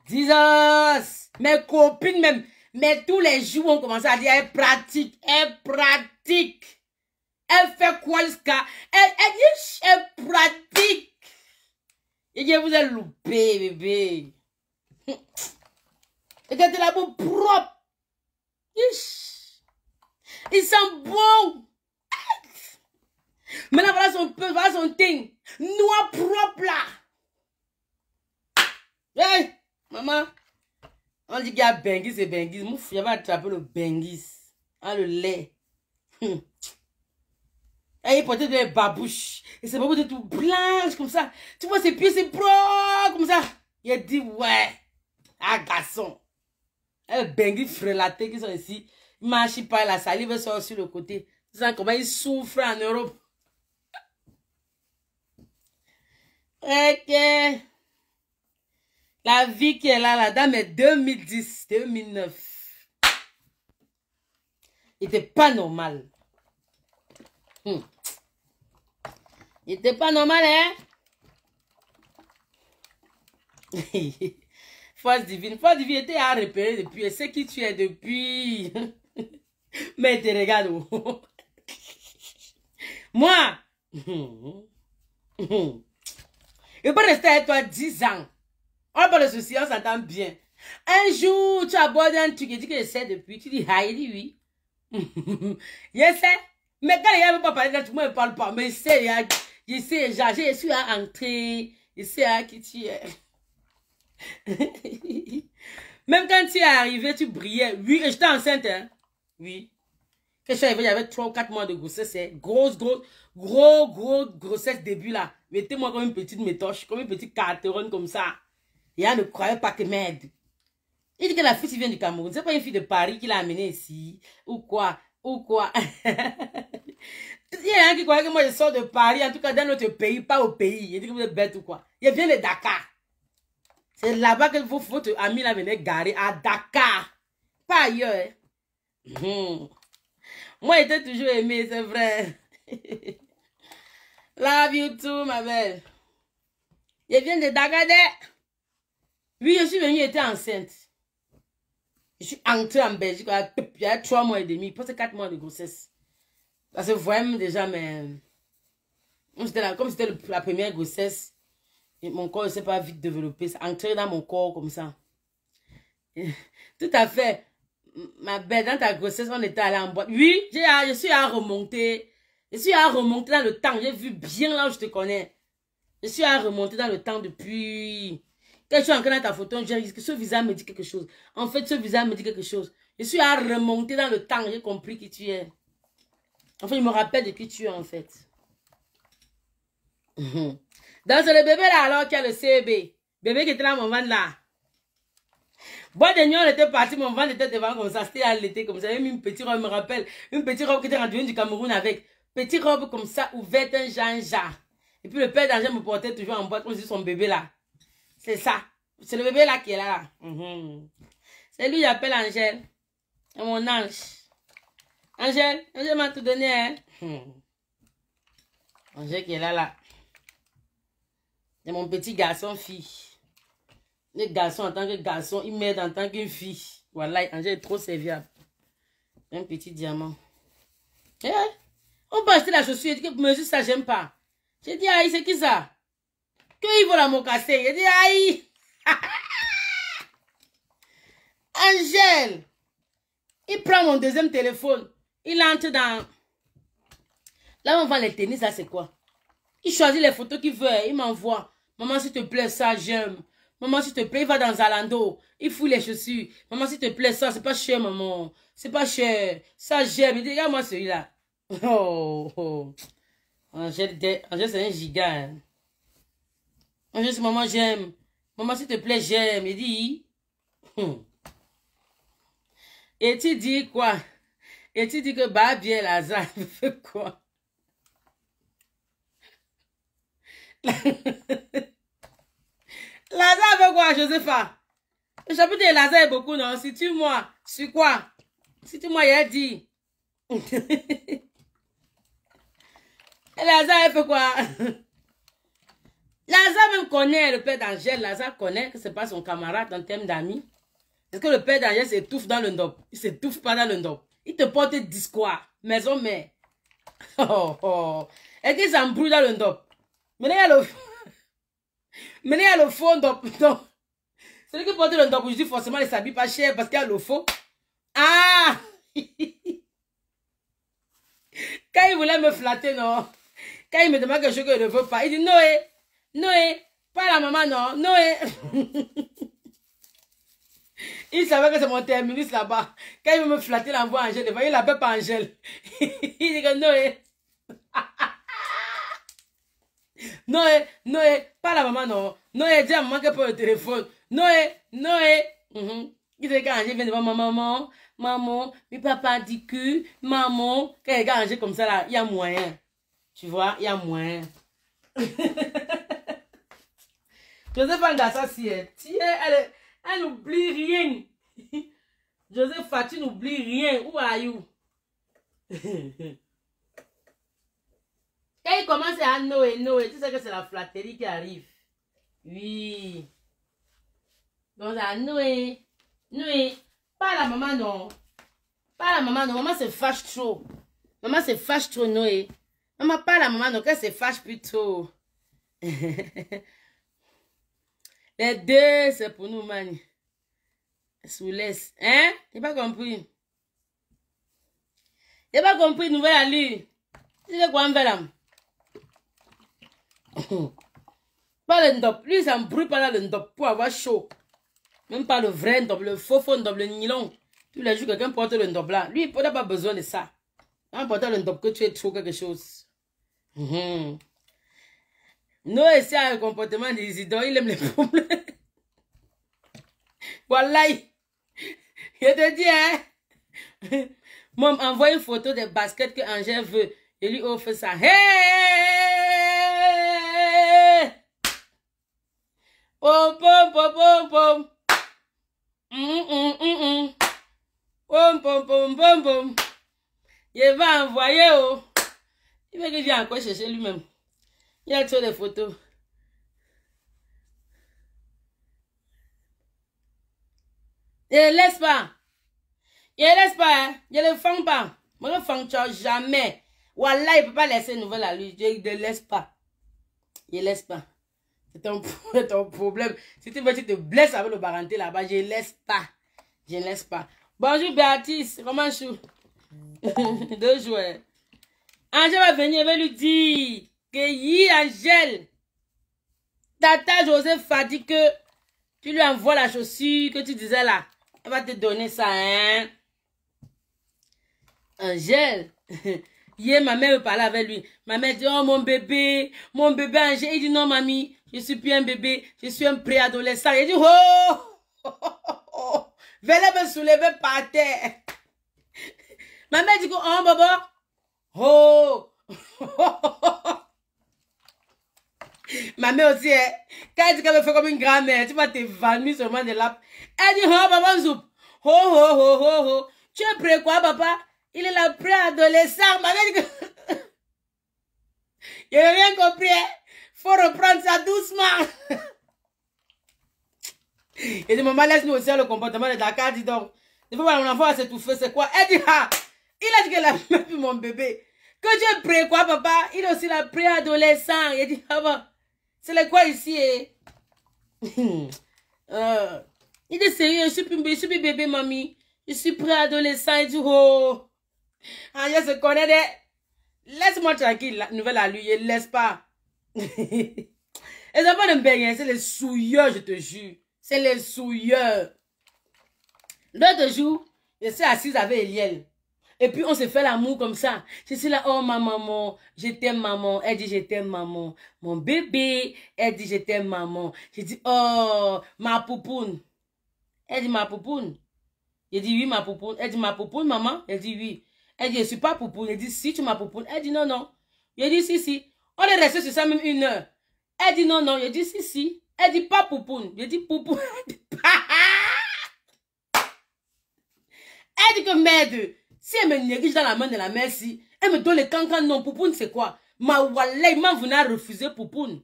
Jesus. Mes copines même. Mais tous les jours, on commence à dire, elle pratique. Elle pratique. Elle fait quoi jusqu'à... Elle pratique. Et je vous ai loupé, bébé. Regardez la peau propre. Il sent bon. Maintenant, voilà son teint. Noir propre là. Hey, maman. On dit qu'il y a Bengis et Bengis. Mouf, j'avais attrapé le Bengis. Ah, le lait. Et il portait des babouches. Et ses babouches étaient tout blanches comme ça. Tu vois, ses pieds, c'est propre comme ça. Il a dit, ouais. Ah, garçon. Les Bengis frélatés qui sont ici. Ils marchent pas, la salive sort sur le côté. Tu sens comment ils souffrent en Europe. Ok. La vie qui est là, la dame est 2010, 2009. Il n'était pas normal. Il n'était pas normal, hein? Force divine. Force divine était à repérer depuis. Elle sait qui tu es depuis. Mais te regarde. Moi. Je peux rester avec toi 10 ans. On n'a pas de souci, on s'entend bien. Un jour, tu abordes un truc et dis que je sais depuis. Tu dis, ah, il dit oui. Je sais. Mais quand il ne veut pas parler de tout, moi, il ne parle pas. Mais je sais, je suis à entrer. Je sais à qui tu es. Même quand tu es arrivé, tu brillais. Oui, et j'étais enceinte, hein. Oui. Quand je suis arrivé, il y avait 3 ou 4 mois de grossesse. C'est grosse grossesse début là. Mettez-moi comme une petite métoche, comme une petite carteronne comme ça. Et elle ne croyait pas que merde. Il dit que la fille qui vient du Cameroun, c'est pas une fille de Paris qui l'a amenée ici. Ou quoi. Il y a un qui croyait que moi je sors de Paris, en tout cas dans notre pays, pas au pays. Il dit que vous êtes bête ou quoi. Il vient de Dakar. C'est là-bas que votre ami là venait garer, à Dakar. Pas ailleurs. Moi, j'étais toujours aimé, c'est vrai. Love you too, ma belle. Je viens de Dakar. Oui, je suis venue, j'étais enceinte. Je suis entrée en Belgique. Il y a 3 mois et demi, presque 4 mois de grossesse. Parce que vraiment déjà, mais... Comme c'était la première grossesse, et mon corps ne s'est pas vite développé. C'est entré dans mon corps comme ça. Tout à fait. Ma belle, dans ta grossesse, on était allé en boîte. Oui, je suis à remonter. Je suis à remonter dans le temps. J'ai vu bien là où je te connais. Je suis à remonter dans le temps depuis... Quand je suis encore dans ta photo, je dis que ce visage me dit quelque chose. En fait, ce visage me dit quelque chose. Je suis à remonter dans le temps. J'ai compris qui tu es. En fait, je me rappelle de qui tu es, en fait. Donc, c'est le bébé là, alors, qui a le CB. Bébé qui était là, mon ventre là. Bois de nuit, on était parti, mon ventre était devant comme ça. C'était à l'été comme ça. J'ai mis une petite robe, je me rappelle. Une petite robe qui était rentrée du Cameroun avec. Petite robe comme ça, ouverte, un Jean-Jacques. Et puis le père d'Angèle me portait toujours en boîte comme si son bébé là. C'est ça. C'est le bébé là qui est là. C'est lui, j'appelle Angèle. C'est mon ange. Angèle m'a tout donné, hein. Angèle qui est là. C'est mon petit garçon-fille. Les garçons en tant que garçon, ils m'aident en tant qu'une fille. Voilà, Angèle est trop serviable. Un petit diamant. Eh, on peut acheter la chaussure. Il dit que monsieur, ça, j'aime pas. J'ai dit, aïe, c'est qui ça? Que il veut la mocasser. Il dit, aïe. Angèle. Il prend mon deuxième téléphone. Il entre dans... Là, on vend les tennis, ça c'est quoi? Il choisit les photos qu'il veut. Il m'envoie. Maman, s'il te plaît, ça, j'aime. Maman, s'il te plaît, il va dans Zalando. Il fout les chaussures. Maman, s'il te plaît, ça, c'est pas cher, maman. C'est pas cher. Ça, j'aime. Il dit, regarde-moi celui-là. Oh, oh. Angèle, c'est un giga. Hein. Angèle, c'est maman, j'aime. Maman, s'il te plaît, j'aime. Il dit... Et tu dis quoi? Et tu dis que bah bien Lazare fait quoi? Lazare fait quoi, Josepha? Le chapitre de Lazare est beaucoup, non? Si tu moi, sur quoi? Si tu moi, il a dit. Et Lazare fait quoi? Lazare même connaît le père d'Angèle. Lazare connaît que c'est pas son camarade en termes d'amis. Est-ce que le père d'Angèle s'étouffe dans le ndop? Il s'étouffe pas dans le ndop. Il te porte discours. Maison mère. Oh, oh. Est-ce qu'il s'embrouille dans le ndop? Maintenant, il y a le faux ndop. Non. Celui qui porte le ndop, je dis forcément, il s'habille pas cher parce qu'il y a le faux. Ah! Quand il voulait me flatter, non? Quand il me demande quelque chose que je ne veux pas, il dit Noé, Noé, pas la maman, non, Noé. Il savait que c'est mon terminus là-bas. Quand il veut me flatter, il envoie Angèle devant. Il l'appelle pas Angèle. Il dit que Noé. Noé, Noé, pas la maman, non. Noé, dis à maman qu'elle prend le téléphone. Noé, Noé. Il dit que Angèle vient devant ma maman. Maman, mais papa dit que, maman. Quand il regarde Angèle comme ça, là, il y a moyen. Tu vois, il y a moyen. Joseph Angassa, si elle n'oublie rien. Joseph Fati n'oublie rien. Où are you? Quand il commence à Noé, Noé, tu sais que c'est la flatterie qui arrive. Oui. Donc à Noé, Noé, pas la maman non. Pas la maman non. Maman se fâche trop. Maman se fâche trop, Noé. Maman, pas la maman non. Qu'elle se fâche plutôt. Les deux, c'est pour nous, man. Soulaisse. Hein? J'ai pas compris. J'ai pas compris, nouvelle à lire. Tu sais quoi, on fait là? Pas le ndop. Lui, ça me brûle pas là le ndop pour avoir chaud. Même pas le vrai ndop, le faux ndop, le nylon. Tous les jours, quelqu'un porte le ndop là. Lui, il n'a pas besoin de ça. On porte le ndop que tu es trop quelque chose. Non, c'est un comportement désident. Il aime les problèmes. Voilà. Je te dis, hein. Maman, envoie une photo des baskets que Angèle veut. Et lui offre ça. Hey! Pom, pom, pom, pom, pom. Pom, pom, pom, pom, pom. Il va envoyer, oh. Il veut qu'il vienne encore chercher lui-même. Il y a trop de photos. Il ne laisse pas. Il ne laisse pas, hein. Il ne le fend pas. Moi, je ne fend jamais. Wallah, il ne peut pas laisser une nouvelle à lui. Il ne laisse pas. Il ne laisse pas. C'est ton problème. Si tu veux, tu te blesses avec le baranté là-bas. Je ne laisse pas. Je ne laisse pas. Bonjour Béatrice. Comment je suis? 2 jours. Angèle va venir, elle va lui dire que yi Angèle. Tata Joseph a dit que tu lui envoies la chaussure que tu disais là. Elle va te donner ça, hein. Angèle. Hier, ma mère me parlait avec lui. Ma mère dit, oh mon bébé Angèle. Il dit, non mamie, je suis plus un bébé, je suis un préadolescent. Il dit, oh. Venez me soulever par terre. Ma mère dit, oh baba. Oh. Ma mère aussi, quand elle dit qu'elle me fait comme une grand-mère, tu vas t'évanouir seulement de là. Elle dit, oh papa Zoup. Oh. Tu es prêt quoi papa? Il est là préadolescent. Ma mère dit que... Il n'a rien compris. Faut reprendre ça doucement. Et dit, maman, laisse-nous aussi le comportement de Dakar. Dis donc, il faut voir mon enfant à s'étouffer, c'est quoi? Elle dit, ah, il a dit qu'elle a même vu mon bébé. Que tu es prêt quoi papa? Il est aussi là préadolescent. Il dit, ah bon, c'est le quoi ici? Il dit sérieux, je suis plus bébé, mamie. Je suis préadolescent. Il dit, oh. Angèle se connaît des... Laisse-moi tranquille, la nouvelle à lui, laisse pas. Les enfants de Mbeng, c'est les souilleurs, je te jure. C'est les souilleurs. L'autre jour, je suis assise avec Eliel. Et puis, on se fait l'amour comme ça. Je suis là, oh, ma maman, je t'aime, maman. Elle dit, je t'aime, maman. Mon bébé, elle dit, je t'aime, maman. Je dis, oh, ma poupoune. Elle dit, ma poupoune. Je dis, oui, ma poupoune. Elle dit, ma poupoune, maman. Elle dit, oui. Elle dit, je ne suis pas poupoune. Elle dit, si, tu m'as poupoune. Elle dit, non, non. Je dis, si, si. On est resté sur ça même 1 heure. Elle dit, non, non. Je dis, si, si. Elle dit, pas poupoune. Je dis, poupoune. Elle dit que merde. Si elle me néglige dans la main de la mère, si elle me donne les cancans, non, poupoune, c'est quoi? Ma wallah, il m'a venu à refuser poupoune.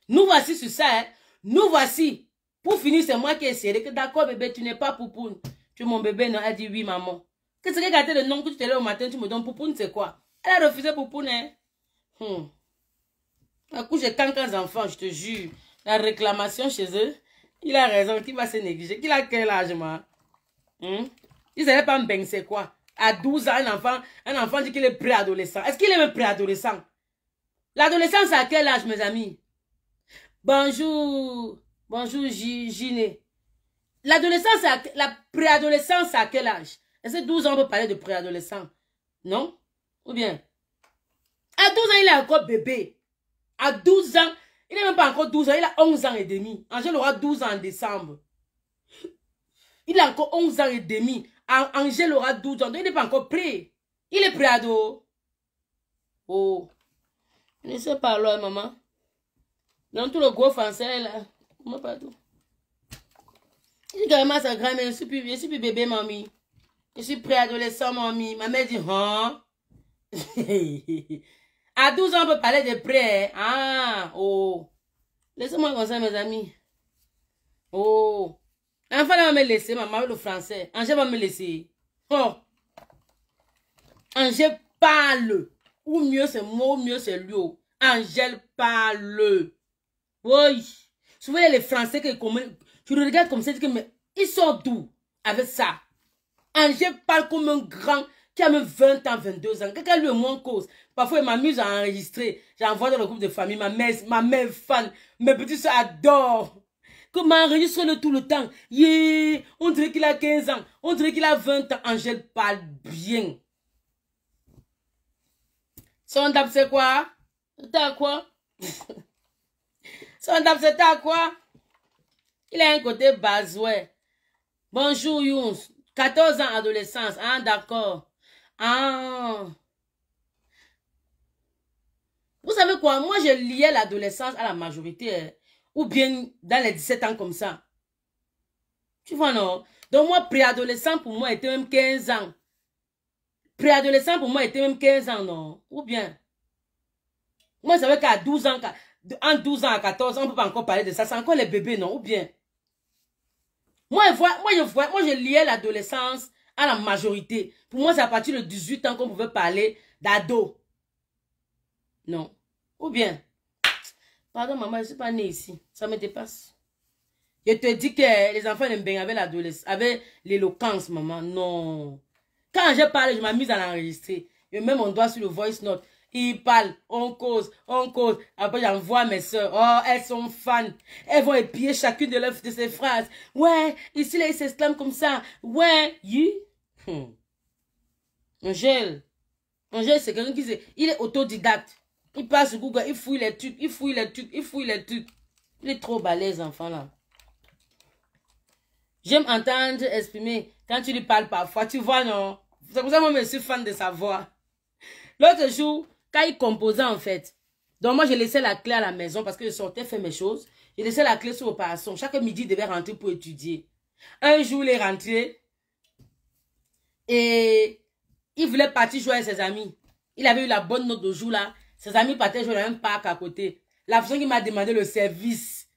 Nous voici sur ça, hein. Nous voici. Pour finir, c'est moi qui ai essayé. Que d'accord, bébé, tu n'es pas poupoune. Tu es mon bébé, non? Elle dit oui, maman. Qu'est-ce que gâté le nom que tu t'es là au matin, tu me donnes poupoune, c'est quoi? Elle a refusé poupoune, hein. À coup, j'ai cancans enfants, je te jure. La réclamation chez eux, il a raison, qui va se négliger? Qu'il a quel âge, moi? Ils n'avaient pas Mbeng, c'est quoi? À 12 ans, un enfant dit qu'il est préadolescent. Est-ce qu'il est même préadolescent? L'adolescence, c'est à quel âge, mes amis? Bonjour. Bonjour, Giné. L'adolescence, la préadolescence, c'est à quel âge? Est-ce que 12 ans, on peut parler de préadolescent? Non? Ou bien? À 12 ans, il est encore bébé. À 12 ans, il n'est même pas encore 12 ans, il a 11 ans et demi. Angèle aura 12 ans en décembre. Il a encore 11 ans et demi. Angèle aura 12 ans. Donc il n'est pas encore prêt. Il est préado. Oh. Je ne sais pas alors, maman. Dans tout le gros français, là. Moi, pas tout. Il dit carrément à sa grand-mère, je suis plus bébé, mamie. Je suis préadolescent, mamie. Ma mère dit, hein? À 12 ans, on peut parler de prêt. Ah, oh. Laissez-moi comme ça, mes amis. Oh. L'enfant va me laisser, maman, le français. Angèle va me laisser. Oh. Angèle parle. Ou mieux c'est moi, ou mieux c'est lui. Angèle parle. Oui. Souvent, il y a les Français qui je regarde comme ça, je dis que, mais ils sont d'où avec ça? Angèle parle comme un grand qui a même 20 ans, 22 ans. Quelqu'un lui et moi en cause. Parfois, il m'amuse à enregistrer. J'envoie dans le groupe de famille. Ma mère fan. Mes petits soeurs adorent. Comment enregistre-le tout le temps. Yeah, on dirait qu'il a 15 ans. On dirait qu'il a 20 ans. Angèle parle bien. Son dab, c'est quoi? C'était à quoi? Son dab, c'était à quoi? Il a un côté basoué. Bonjour, Youns. 14 ans, adolescence. Ah, d'accord. Ah. Vous savez quoi? Moi, je liais l'adolescence à la majorité. Hein. Ou bien dans les 17 ans comme ça. Tu vois, non? Donc, moi, préadolescent, pour moi, était même 15 ans. Préadolescent, pour moi, était même 15 ans, non? Ou bien? Moi, je savais qu'à 12 ans, en 12 ans à 14 ans, on ne peut pas encore parler de ça. C'est encore les bébés, non? Ou bien? Moi, je liais l'adolescence à la majorité. Pour moi, c'est à partir de 18 ans qu'on pouvait parler d'ado. Non. Ou bien? Pardon, maman, je ne suis pas née ici. Ça me dépasse. Je te dis que les enfants de Mbeng avec l'adolescence, avec l'éloquence, maman. Non. Quand je parle, je m'amuse à l'enregistrer. Je mets mon doigt sur le voice note. Ils parlent, on cause, on cause. Après, j'envoie mes soeurs. Oh, elles sont fans. Elles vont épier chacune de ces phrases. Ouais, ici, là, ils s'exclament comme ça. Ouais, Angèle, c'est quelqu'un qui sait. Il est autodidacte. Il passe sur Google, il fouille les trucs, il fouille les trucs, il fouille les trucs. Il est trop balèze, enfant, là. J'aime entendre exprimer quand tu lui parles parfois. Tu vois, non? C'est pour ça que moi, je suis fan de sa voix. L'autre jour, quand il composait, en fait, donc moi, je laissais la clé à la maison parce que je sortais faire mes choses. Je laissais la clé sur le parasol. Chaque midi, il devait rentrer pour étudier. Un jour, il est rentré et il voulait partir jouer avec ses amis. Il avait eu la bonne note de jour là. Ses amis partaient jouer dans un parc à côté. La personne qui m'a demandé le service.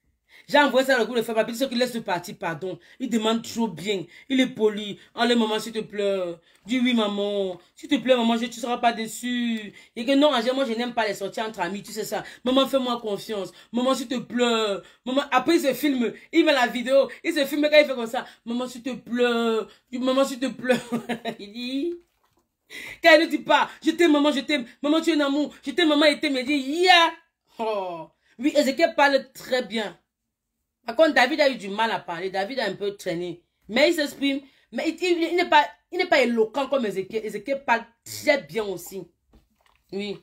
J'ai envoyé ça le coup de faire papier. Ce qu'il laisse partir, pardon. Il demande trop bien. Il est poli. Allez, maman, s'il te plaît. Dis oui, maman. S'il te plaît, maman, tu ne seras pas déçue. Et que non, Angèle, moi, je n'aime pas les sorties entre amis. Tu sais ça. Maman, fais-moi confiance. Maman, s'il te plaît. Maman, après, il se filme. Il met la vidéo. Il se filme quand il fait comme ça. Maman, s'il te plaît. Maman, s'il te plaît. Il dit... Quand elle ne dit pas, je t'aime, maman, je t'aime. Maman, tu es un amour. Je t'aime, maman, et t'aime. Elle dit, yeah. Oh. Oui, Ézéchiel parle très bien. Par contre, David a eu du mal à parler. David a un peu traîné. Mais il s'exprime. Mais il n'est pas éloquent comme Ézéchiel. Ézéchiel parle très bien aussi. Oui.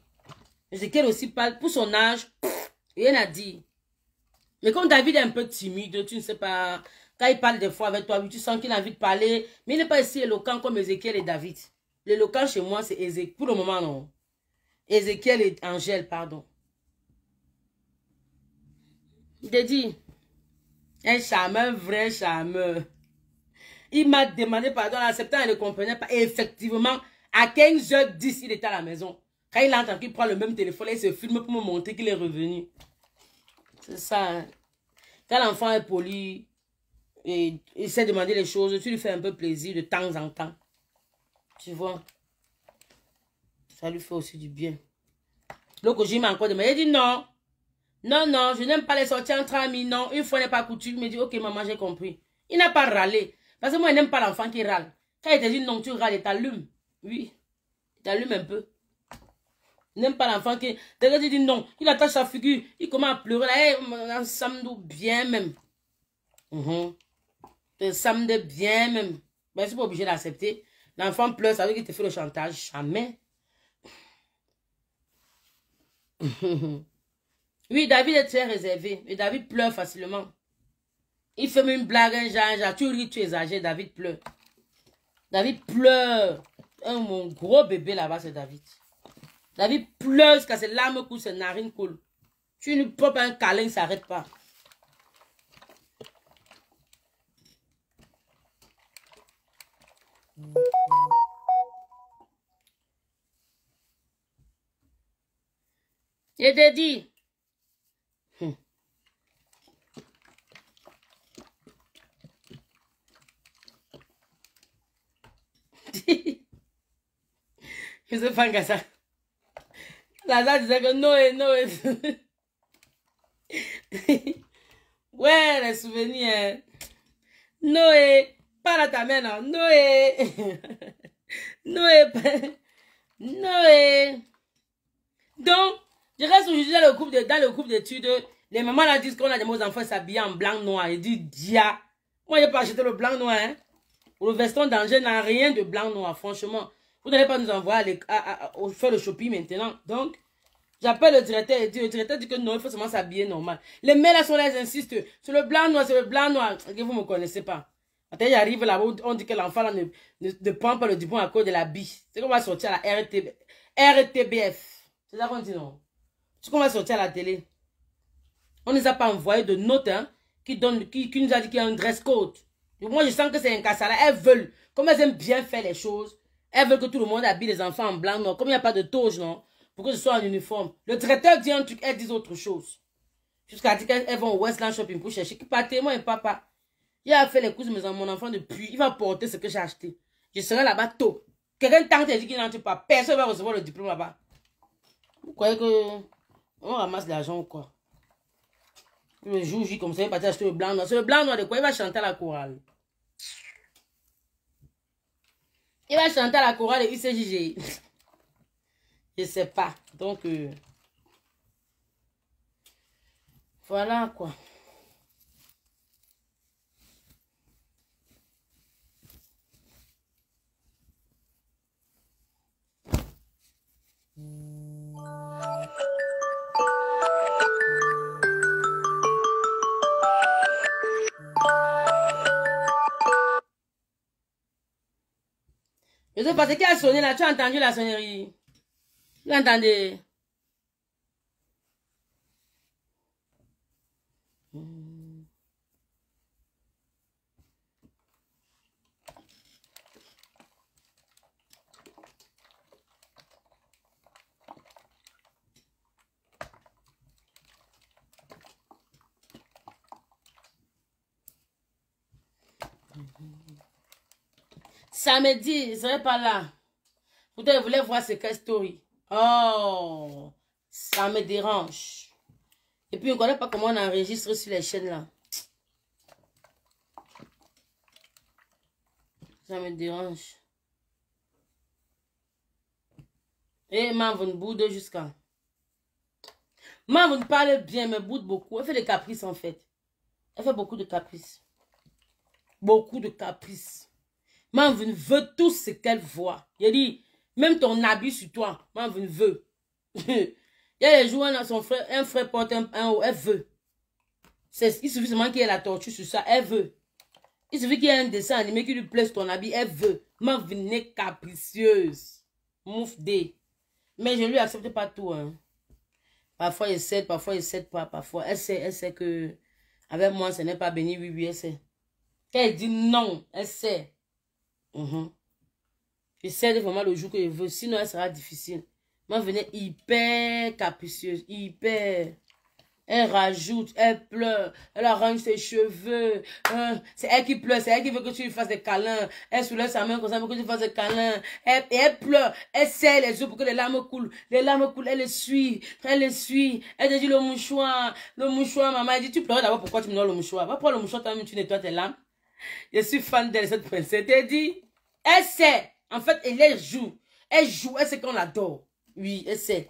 Ézéchiel aussi parle. Pour son âge, rien à dire. Mais comme David est un peu timide, tu ne sais pas. Quand il parle des fois avec toi, tu sens qu'il a envie de parler. Mais il n'est pas aussi éloquent comme Ézéchiel et David. L'éloquent chez moi, c'est Ézéchiel. Pour le moment, non. Ézéchiel et Angèle, pardon. Je te dis. Un charmeur, un vrai charmeur. Il m'a demandé pardon en acceptant, il ne comprenait pas. Et effectivement, à 15h10, il était à la maison. Quand il entend qu'il prend le même téléphone, il se filme pour me montrer qu'il est revenu. C'est ça. Hein. Quand l'enfant est poli et il sait demander les choses, tu lui fais un peu plaisir de temps en temps. Tu vois. Ça lui fait aussi du bien. L'autre jour, il m'a encore demandé. Il dit non. Non, non, je n'aime pas les sorties entre amis. Non, une fois n'est pas coutume. Il me dit, ok, maman, j'ai compris. Il n'a pas râlé. Parce que moi, je n'aime pas l'enfant qui râle. Quand il te dit non, tu râles et t'allumes. Oui, t'allumes un peu. Je n'aime pas l'enfant qui... Dès que tu dis non, il attache sa figure. Il commence à pleurer. Là, hey, ensemble bien même. Samedi bien même. Mais je suis pas obligé d'accepter. L'enfant pleure, ça veut dire qu'il te fait le chantage. Jamais. Oui, David est très réservé. Et David pleure facilement. Il fait même une blague, un genre, tu ris, tu exagères, David pleure. David pleure. Mon gros bébé là-bas, c'est David. David pleure jusqu'à ses larmes coulent, ses narines coulent. Tu ne peux pas un câlin, il ne s'arrête pas. Je te dis. Je sais pas que ça. Lazare disait que Noé, Noé. Ouais, les souvenirs. Noé, parle à ta mère, non. Noé. Noé. Noé. Donc, je reste aujourd'hui dans le groupe d'études. Les mamans là disent qu'on a des aux enfants s'habiller en blanc noir. Ils disent dia. Moi, je n'ai pas acheté le blanc noir. Hein. Le veston d'Angers n'a rien de blanc noir, franchement. Vous n'allez pas nous envoyer faire le shopping maintenant. Donc, j'appelle le directeur et le directeur dit que non, il faut seulement s'habiller normal. Les mails là sont là, ils insistent. C'est le blanc noir, c'est le blanc noir. Que vous ne me connaissez pas. Quand j'arrive là-bas, on dit que l'enfant ne prend pas le diplôme à cause de la bille. C'est qu'on va sortir à la RTBF. C'est ça qu'on dit, non? C'est qu'on va sortir à la télé. On ne nous a pas envoyé de notes hein, qui nous a dit qu'il y a un dress code. Et moi, je sens que c'est un cassala. Elles veulent, comme elles aiment bien faire les choses, elles veulent que tout le monde habille les enfants en blanc, non? Comme il n'y a pas de toge, non? Pour que ce soit en uniforme. Le directeur dit un truc, elles disent autre chose. Jusqu'à dire qu'elles vont au Westland Shopping pour chercher. Qui partez, moi et papa. Il a fait les courses de mon enfant depuis. Il va porter ce que j'ai acheté. Je serai là-bas tôt. Quelqu'un tente et dit qu'il n'entre pas. Personne ne va recevoir le diplôme là-bas. Vous croyez que on ramasse l'argent ou quoi? Le jour J comme ça, il va acheter le blanc noir. C'est le blanc noir de quoi? Il va chanter à la chorale. Il va chanter à la chorale et UCJG. Je sais pas. Donc, voilà quoi. Je sais pas ce qui a sonné là. Tu as entendu la sonnerie? Tu l'entendais? Samedi, je ne serai pas là. Pourtant, je voulais voir ce quelle story. Oh, ça me dérange. Et puis, on ne connaît pas comment on enregistre sur les chaînes là. Ça me dérange. Et maman, vous ne boude jusqu'à. Maman, vous ne parlez bien, mais boude beaucoup. Elle fait des caprices en fait. Elle fait beaucoup de caprices. Beaucoup de caprices. Maman, vous ne veut tout ce qu'elle voit. Il dit, même ton habit sur toi, maman, vous ne veut. Il y a les jours où son frère, un frère porte un haut, elle veut. Il suffit seulement qu'il y ait la tortue sur ça, elle veut. Il suffit qu'il y ait un dessin animé qui lui plaise ton habit, elle veut. Maman, vous n'êtes capricieuse. Mouf dé. Mais je ne lui accepte pas tout. Hein. Parfois, il cède, parfois, il cède pas. Parfois, elle sait que avec moi, ce n'est pas béni, oui, oui, elle sait. Quand elle dit non, elle sait. Je cède vraiment le jour que je veux, sinon, elle sera difficile. Moi, je venais hyper capricieuse, hyper. Elle rajoute, elle pleure, elle arrange ses cheveux. C'est elle qui pleure, c'est elle qui veut que tu lui fasses des câlins. Elle soulève sa main comme ça pour que tu lui fasses des câlins. Elle pleure, elle serre les yeux pour que les larmes coulent. Les larmes coulent, elle les suit, elle les suit. Elle te dit le mouchoir, maman. Elle dit, tu pleurais d'abord, pourquoi tu me donnes le mouchoir? Va prendre le mouchoir, toi-même, tu nettoies tes larmes. Je suis fan d'elle, cette princesse. Elle dit, elle sait. En fait, elle joue. Elle joue, elle sait qu'on l'adore. Oui, elle sait.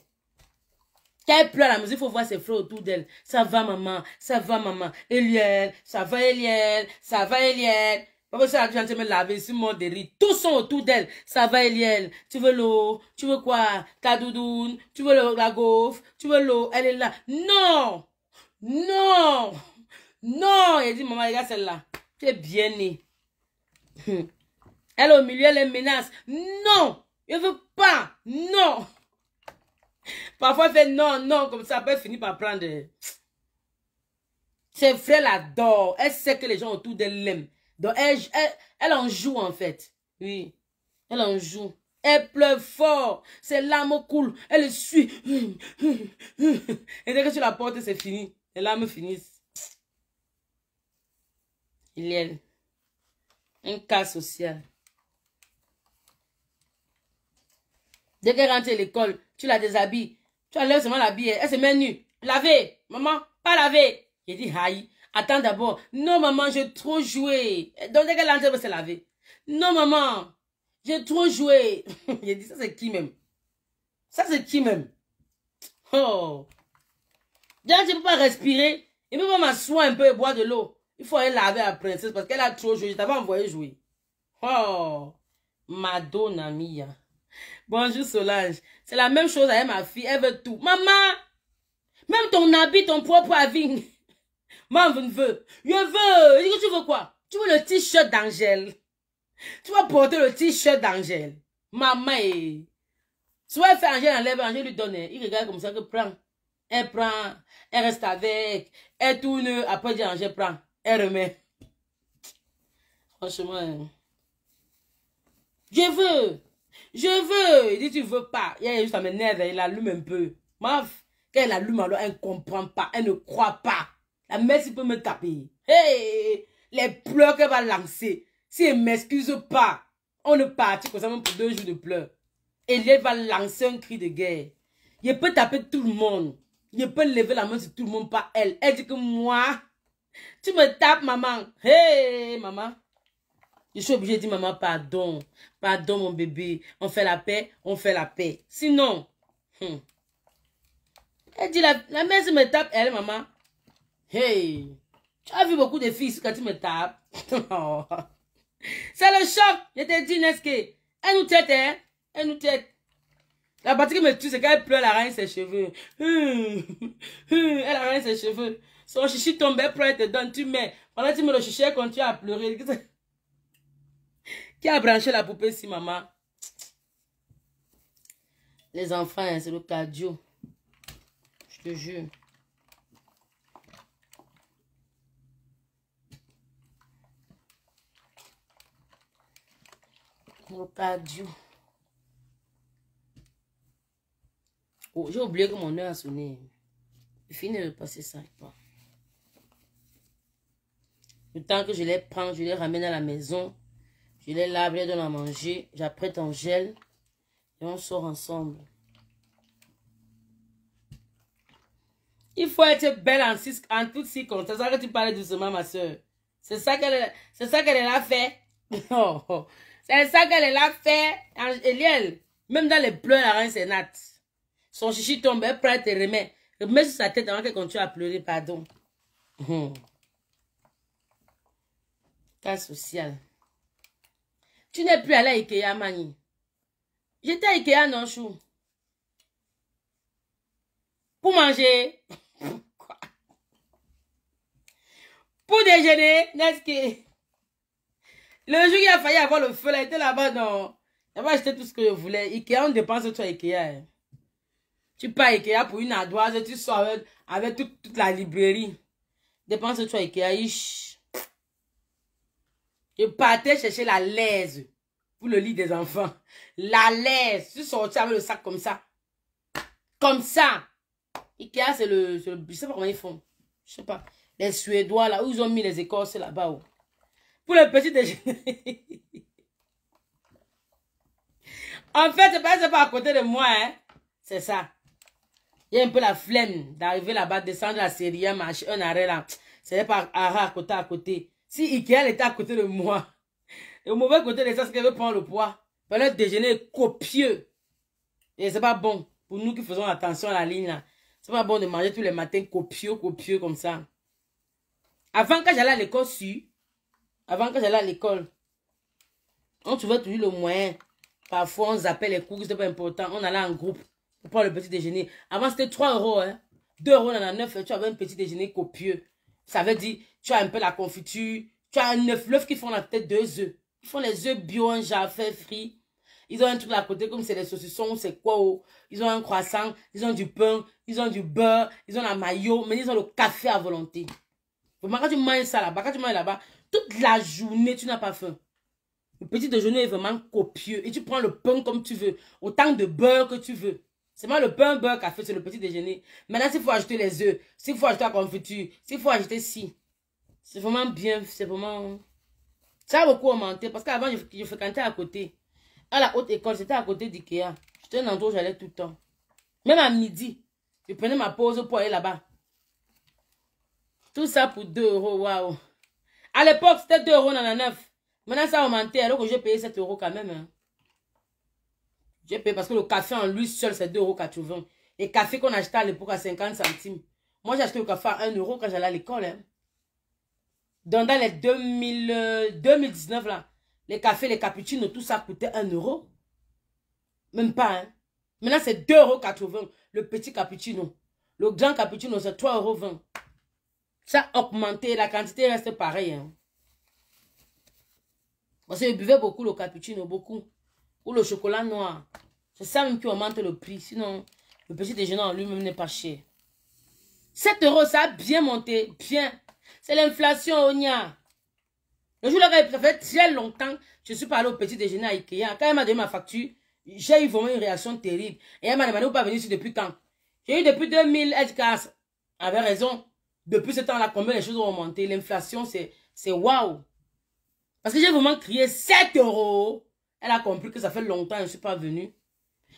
Quand elle pleure à la musique, il faut voir ses frères autour d'elle. Ça va, maman. Ça va, maman. Eliel, ça va, Eliel. Ça va, Eliel. Papa, ça, tu viens de me laver sur mon rire. Tous sont autour d'elle. Ça va, Eliel. Tu veux l'eau? Tu veux quoi? Ta doudoune? Tu veux la gaufre? Tu veux l'eau? Elle est là. Non! Non! Non! Elle dit, maman, regarde celle-là. Tu es bien née. Elle au milieu, elle les menace. Non! Je veux pas! Non! Parfois, elle fait non, non, comme ça, après, elle finit par prendre. Ses frères l'adorent. Elle sait que les gens autour d'elle l'aiment. Donc, elle en joue, en fait. Oui. Elle en joue. Elle pleure fort. Ses larmes coulent. Elle le suit. Et dès que tu la portes, c'est fini. Les larmes finissent. Il y a un cas social. Dès qu'elle rentre à l'école, tu la déshabilles. Tu enlèves seulement l'habit. Elle se met nue. Laver. Maman, pas laver. J'ai dit, aïe. Attends d'abord. Non, maman, j'ai trop joué. Donc, dès qu'elle rentre, elle va se laver. Non, maman, j'ai trop joué. J'ai dit, ça, c'est qui même? Ça, c'est qui même? Oh. Déjà, tu ne peux pas respirer. Il ne peut pas m'asseoir un peu et boire de l'eau. Il faut aller laver la princesse parce qu'elle a trop joué. Je t'avais envoyé jouer. Oh. Madonna mia. Bonjour Solange. C'est la même chose avec ma fille. Elle veut tout. Maman, même ton habit, ton propre avis. Maman, je veux. Je veux. Je dis que tu veux quoi? Tu veux le t-shirt d'Angèle. Tu vas porter le t-shirt d'Angèle. Maman, soit elle fait Angèle, enlève, Angèle lui donne. Il regarde comme ça que prend. Elle prend. Elle reste avec. Elle tourne. Après, dit Angèle prend. Elle remet. Franchement. Je veux. Je veux. Il dit, tu veux pas. Il juste à m'énerver. Il allume un peu. Maf. Quand elle allume, alors elle ne comprend pas. Elle ne croit pas. La mère, s'il peut me taper. Hey, les pleurs qu'elle va lancer. Si elle ne m'excuse pas, on ne partit comme ça même pour 2 jours de pleurs. Et elle va lancer un cri de guerre. Il peut taper tout le monde. Il peut lever la main sur tout le monde, pas elle. Elle dit que moi, tu me tapes, maman. Hey, maman. Je suis obligée de dire, maman, pardon. Pardon, mon bébé. On fait la paix, on fait la paix. Sinon, elle dit, la mère, si me tape, elle, maman. Hey, tu as vu beaucoup de filles quand tu me tapes. C'est le choc. Je te dis, n'est-ce que elle nous tête, hein? Elle nous tête. La partie qui me tue, c'est quand elle pleure, elle arrache ses cheveux. Elle arrache ses cheveux. Son chichi tombe, elle pleure, elle te donne, tu mets. Pendant que tu mets le chichi, elle continue à pleurer. Qui a branché la poupée si, maman? Les enfants, hein, c'est le cardio. Je te jure. Le cardio. Oh, j'ai oublié que mon heure a sonné. Je finis de passer ça. Le temps que je les prends, je les ramène à la maison. Je les lave, je les donne à manger. J'apprête en gel. Et on sort ensemble. Il faut être belle en toutes circonstances. C'est ça que tu parlais doucement, ma soeur. C'est ça qu'elle a fait. Oh. C'est ça qu'elle a fait. Eliel, même dans les pleurs, la reine c'est nat. Son chichi tombe, elle prend, elle te remet. Remets sur sa tête avant qu'elle continue à pleurer, pardon. Cas social. Tu n'es plus allé à Ikea, Mani. J'étais à Ikea, non, chou. Pour manger. Quoi? Pour déjeuner, n'est-ce que... Le jour il a failli avoir le feu, là, il était là-bas, non. Là-bas, acheté tout ce que je voulais. Ikea, on dépense tout à Ikea. Hein. Tu pars à Ikea pour une ardoise, tu sors avec toute la librairie. Dépense tout à Ikea. Je partais chercher la laise pour le lit des enfants. La laise. Je suis sortie avec le sac comme ça. Comme ça. Ikea, c'est le... Je sais pas comment ils font. Je sais pas. Les Suédois, là, où ils ont mis les écorces là-bas. Oh. Pour le petit déjeuner. En fait, c'est pas à côté de moi, hein. C'est ça. Il y a un peu la flemme d'arriver là-bas, descendre la série, marcher un arrêt là. C'est pas à côté. Si Ikea était à côté de moi, et au mauvais côté de ça, c'est qu'elle veut prendre le poids. Le déjeuner est copieux. Et c'est pas bon. Pour nous qui faisons attention à la ligne là. C'est pas bon de manger tous les matins copieux comme ça. Avant, quand j'allais à l'école, on trouvait toujours le moyen. Parfois, on zappait les cours, c'était pas important. On allait en groupe pour prendre le petit déjeuner. Avant, c'était 3 €. Hein. 2,99 €, tu avais un petit déjeuner copieux. Ça veut dire, tu as un peu la confiture, tu as un œuf qui font la tête 2 œufs. Ils font les œufs bio, en jafé frit. Ils ont un truc à côté, comme c'est des saucissons, c'est quoi? Oh. Ils ont un croissant, ils ont du pain, ils ont du beurre, ils ont la mayo, mais ils ont le café à volonté. Vraiment, quand tu manges ça là-bas, toute la journée, tu n'as pas faim. Le petit déjeuner est vraiment copieux. Et tu prends le pain comme tu veux. Autant de beurre que tu veux. C'est moi le pain, beurre, café, c'est le petit déjeuner. Maintenant, s'il faut ajouter les œufs, s'il faut ajouter la confiture, s'il faut ajouter ci. C'est vraiment bien, c'est vraiment... Ça a beaucoup augmenté parce qu'avant, je fréquentais à côté. À la haute école, c'était à côté d'Ikea. C'était un endroit où j'allais tout le temps. Même à midi, je prenais ma pause pour aller là-bas. Tout ça pour 2 €, waouh. À l'époque, c'était 2,99 €. Maintenant, ça a augmenté alors que j'ai payé 7 € quand même. Hein. J'ai payé parce que le café en lui seul, c'est 2,80 €. Et café qu'on achetait à l'époque à 50 centimes. Moi, j'ai acheté le café à 1 € quand j'allais à l'école. Hein. Dans les 2019, là, les cafés, les cappuccinos, tout ça coûtait 1 €. Même pas. Hein. Maintenant, c'est 2,80 € le petit cappuccino. Le grand cappuccino, c'est 3,20 €. Ça a augmenté, la quantité reste pareille. Hein. Parce que je buvais beaucoup le cappuccino, beaucoup. Ou le chocolat noir. C'est ça même qui augmente le prix. Sinon, le petit déjeuner en lui-même n'est pas cher. 7 €, ça a bien monté. Bien. C'est l'inflation, Onia. Le jour là, ça fait très longtemps que je suis parlé au petit déjeuner à Ikea. Quand elle m'a donné ma facture, j'ai eu vraiment une réaction terrible. Et elle m'a demandé, vous pas venir ici depuis quand? J'ai eu depuis 2000, elle avait raison. Depuis ce temps-là, combien les choses ont augmenté? L'inflation, c'est waouh. Parce que j'ai vraiment crié 7 €. Elle a compris que ça fait longtemps que je ne suis pas venue.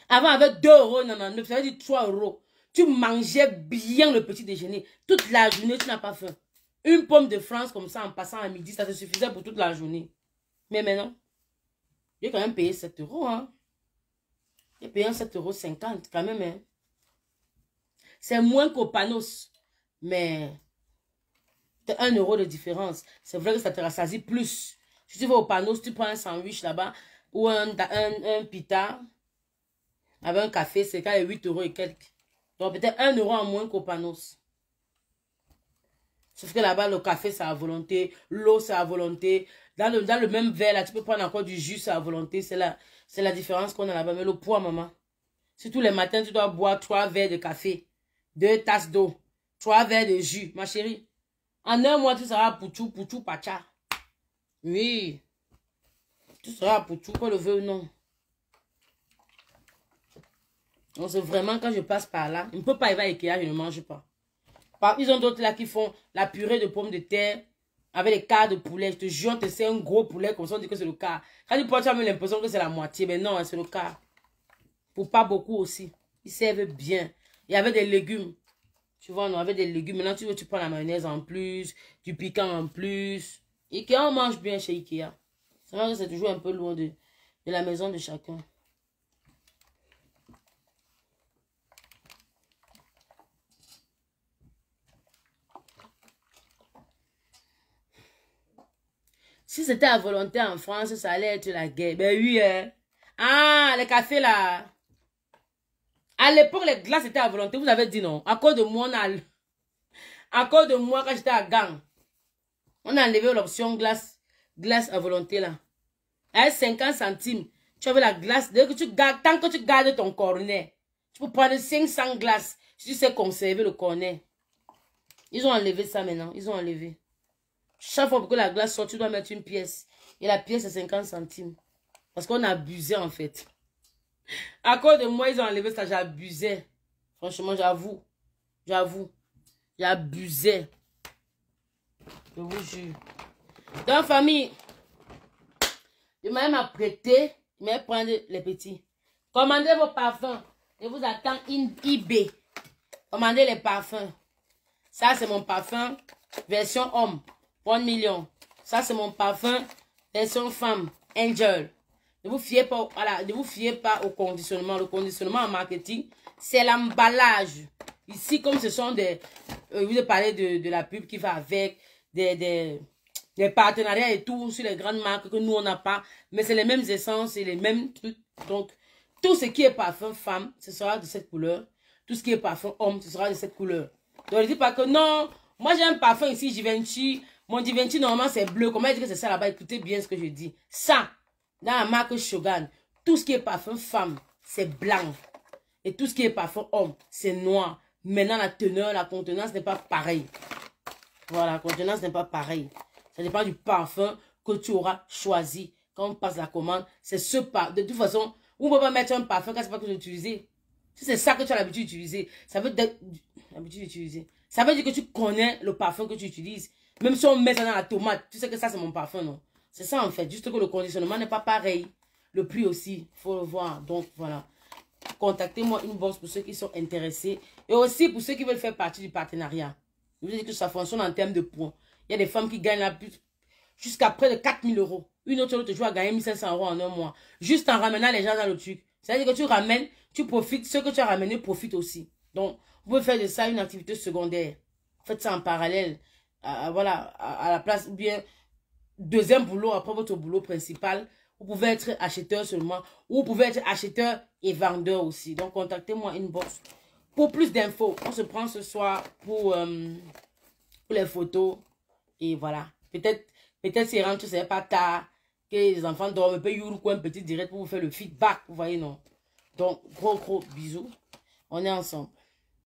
Avant, avec 2,99 €, ça veut dire 3 €. Tu mangeais bien le petit déjeuner. Toute la journée, tu n'as pas faim. Une pomme de France comme ça en passant à midi, ça te suffisait pour toute la journée. Mais maintenant, j'ai quand même payé 7 €. Hein. J'ai payé 7,50 € quand même. Hein. C'est moins qu'au Panos. Mais c'est 1 € de différence. C'est vrai que ça te rassasie plus. Si tu vas au Panos, tu prends un sandwich là-bas ou un pita avec un café, c'est quand même 8 € et quelques. Donc peut-être 1 € en moins qu'au Panos. Sauf que là-bas, le café, c'est à volonté. L'eau, c'est à volonté. Dans le même verre, là, tu peux prendre encore du jus, c'est à volonté. C'est la différence qu'on a là-bas. Mais le poids, maman. Si tous les matins, tu dois boire 3 verres de café, 2 tasses d'eau, 3 verres de jus, ma chérie. En 1 mois, tu seras pouchou, pacha. Oui. Tu seras pouchou, qu'on le veut ou non. Donc, c'est vraiment quand je passe par là. Je ne peux pas y aller à Ikea, je ne mange pas. Ils ont d'autres là qui font la purée de pommes de terre avec les quarts de poulet. Je te jure que c'est un gros poulet, comme ça on dit que c'est le quart. Quand tu prends, tu as même l'impression que c'est la moitié. Mais non, c'est le quart. Pour pas beaucoup aussi. Ils servent bien. Il y avait des légumes. Tu vois, on avait des légumes. Maintenant, tu prends la mayonnaise en plus, du piquant en plus. Ikea, on mange bien chez Ikea. C'est vrai que c'est toujours un peu loin de la maison de chacun. Si c'était à volonté en France, ça allait être la guerre. Ben oui, hein. Ah, les cafés là. À l'époque, les glaces étaient à volonté. Vous avez dit non. À cause de moi, à cause de moi, quand j'étais à Gang, on a enlevé l'option glace à volonté là. À 50 centimes, tu avais la glace. Tant que tu gardes ton cornet, tu peux prendre 500 glaces si tu sais conserver le cornet. Ils ont enlevé ça maintenant. Ils ont enlevé. Chaque fois que la glace sort, tu dois mettre une pièce. Et la pièce, c'est 50 centimes. Parce qu'on a abusé, en fait. À cause de moi, ils ont enlevé ça. J'abusais. Franchement, j'avoue. J'avoue. J'abusais. Je vous jure. Donc, famille, je m'ai même apprêté. Je vais prendre les petits. Commandez vos parfums. Je vous attends eBay. Commandez les parfums. Ça, c'est mon parfum. Version homme. 1 million. Ça, c'est mon parfum. Version femme. Angel. Ne vous fiez pas, voilà, ne vous fiez pas au conditionnement. Le conditionnement en marketing, c'est l'emballage. Ici, comme ce sont des... je vous ai parlé de la pub qui va avec, des partenariats et tout sur les grandes marques que nous, on n'a pas. Mais c'est les mêmes essences et les mêmes trucs. Donc, tout ce qui est parfum femme, ce sera de cette couleur. Tout ce qui est parfum homme, ce sera de cette couleur. Donc, ne dites pas que non, moi j'ai un parfum ici, Givenchy. Mon Givenchy, normalement, c'est bleu. Comment il dit que c'est ça là-bas? Écoutez bien ce que je dis. Ça, dans la marque Shogun, tout ce qui est parfum femme, c'est blanc. Et tout ce qui est parfum homme, c'est noir. Maintenant, la teneur, la contenance n'est pas pareil. Voilà, la contenance n'est pas pareil. Ça dépend du parfum que tu auras choisi. Quand on passe la commande, c'est ce parfum. De toute façon, on ne peut pas mettre un parfum quand c'est pas que tu as utilisé. Si c'est ça que tu as l'habitude d'utiliser, ça veut dire... Ça veut dire que tu connais le parfum que tu utilises. Même si on met ça dans la tomate, tu sais que ça c'est mon parfum, non? C'est ça en fait, juste que le conditionnement n'est pas pareil. Le prix aussi, il faut le voir. Donc voilà, contactez-moi inbox pour ceux qui sont intéressés. Et aussi pour ceux qui veulent faire partie du partenariat. Je vous dis que ça fonctionne en termes de points. Il y a des femmes qui gagnent jusqu'à près de 4 000 euros. Une autre joue à gagner 1 500 euros en un mois. Juste en ramenant les gens dans le truc. C'est-à-dire que tu ramènes, tu profites, ceux que tu as ramenés profitent aussi. Donc, vous pouvez faire de ça une activité secondaire. Faites ça en parallèle. Voilà, à la place, ou bien deuxième boulot après votre boulot principal. Vous pouvez être acheteur seulement, ou vous pouvez être acheteur et vendeur aussi. Donc, contactez-moi inbox. Pour plus d'infos, on se prend ce soir pour les photos. Et voilà. Peut-être si rentre, c'est pas tard, que les enfants dorment, un peu un petit direct pour vous faire le feedback. Vous voyez, non? Donc, gros bisous. On est ensemble.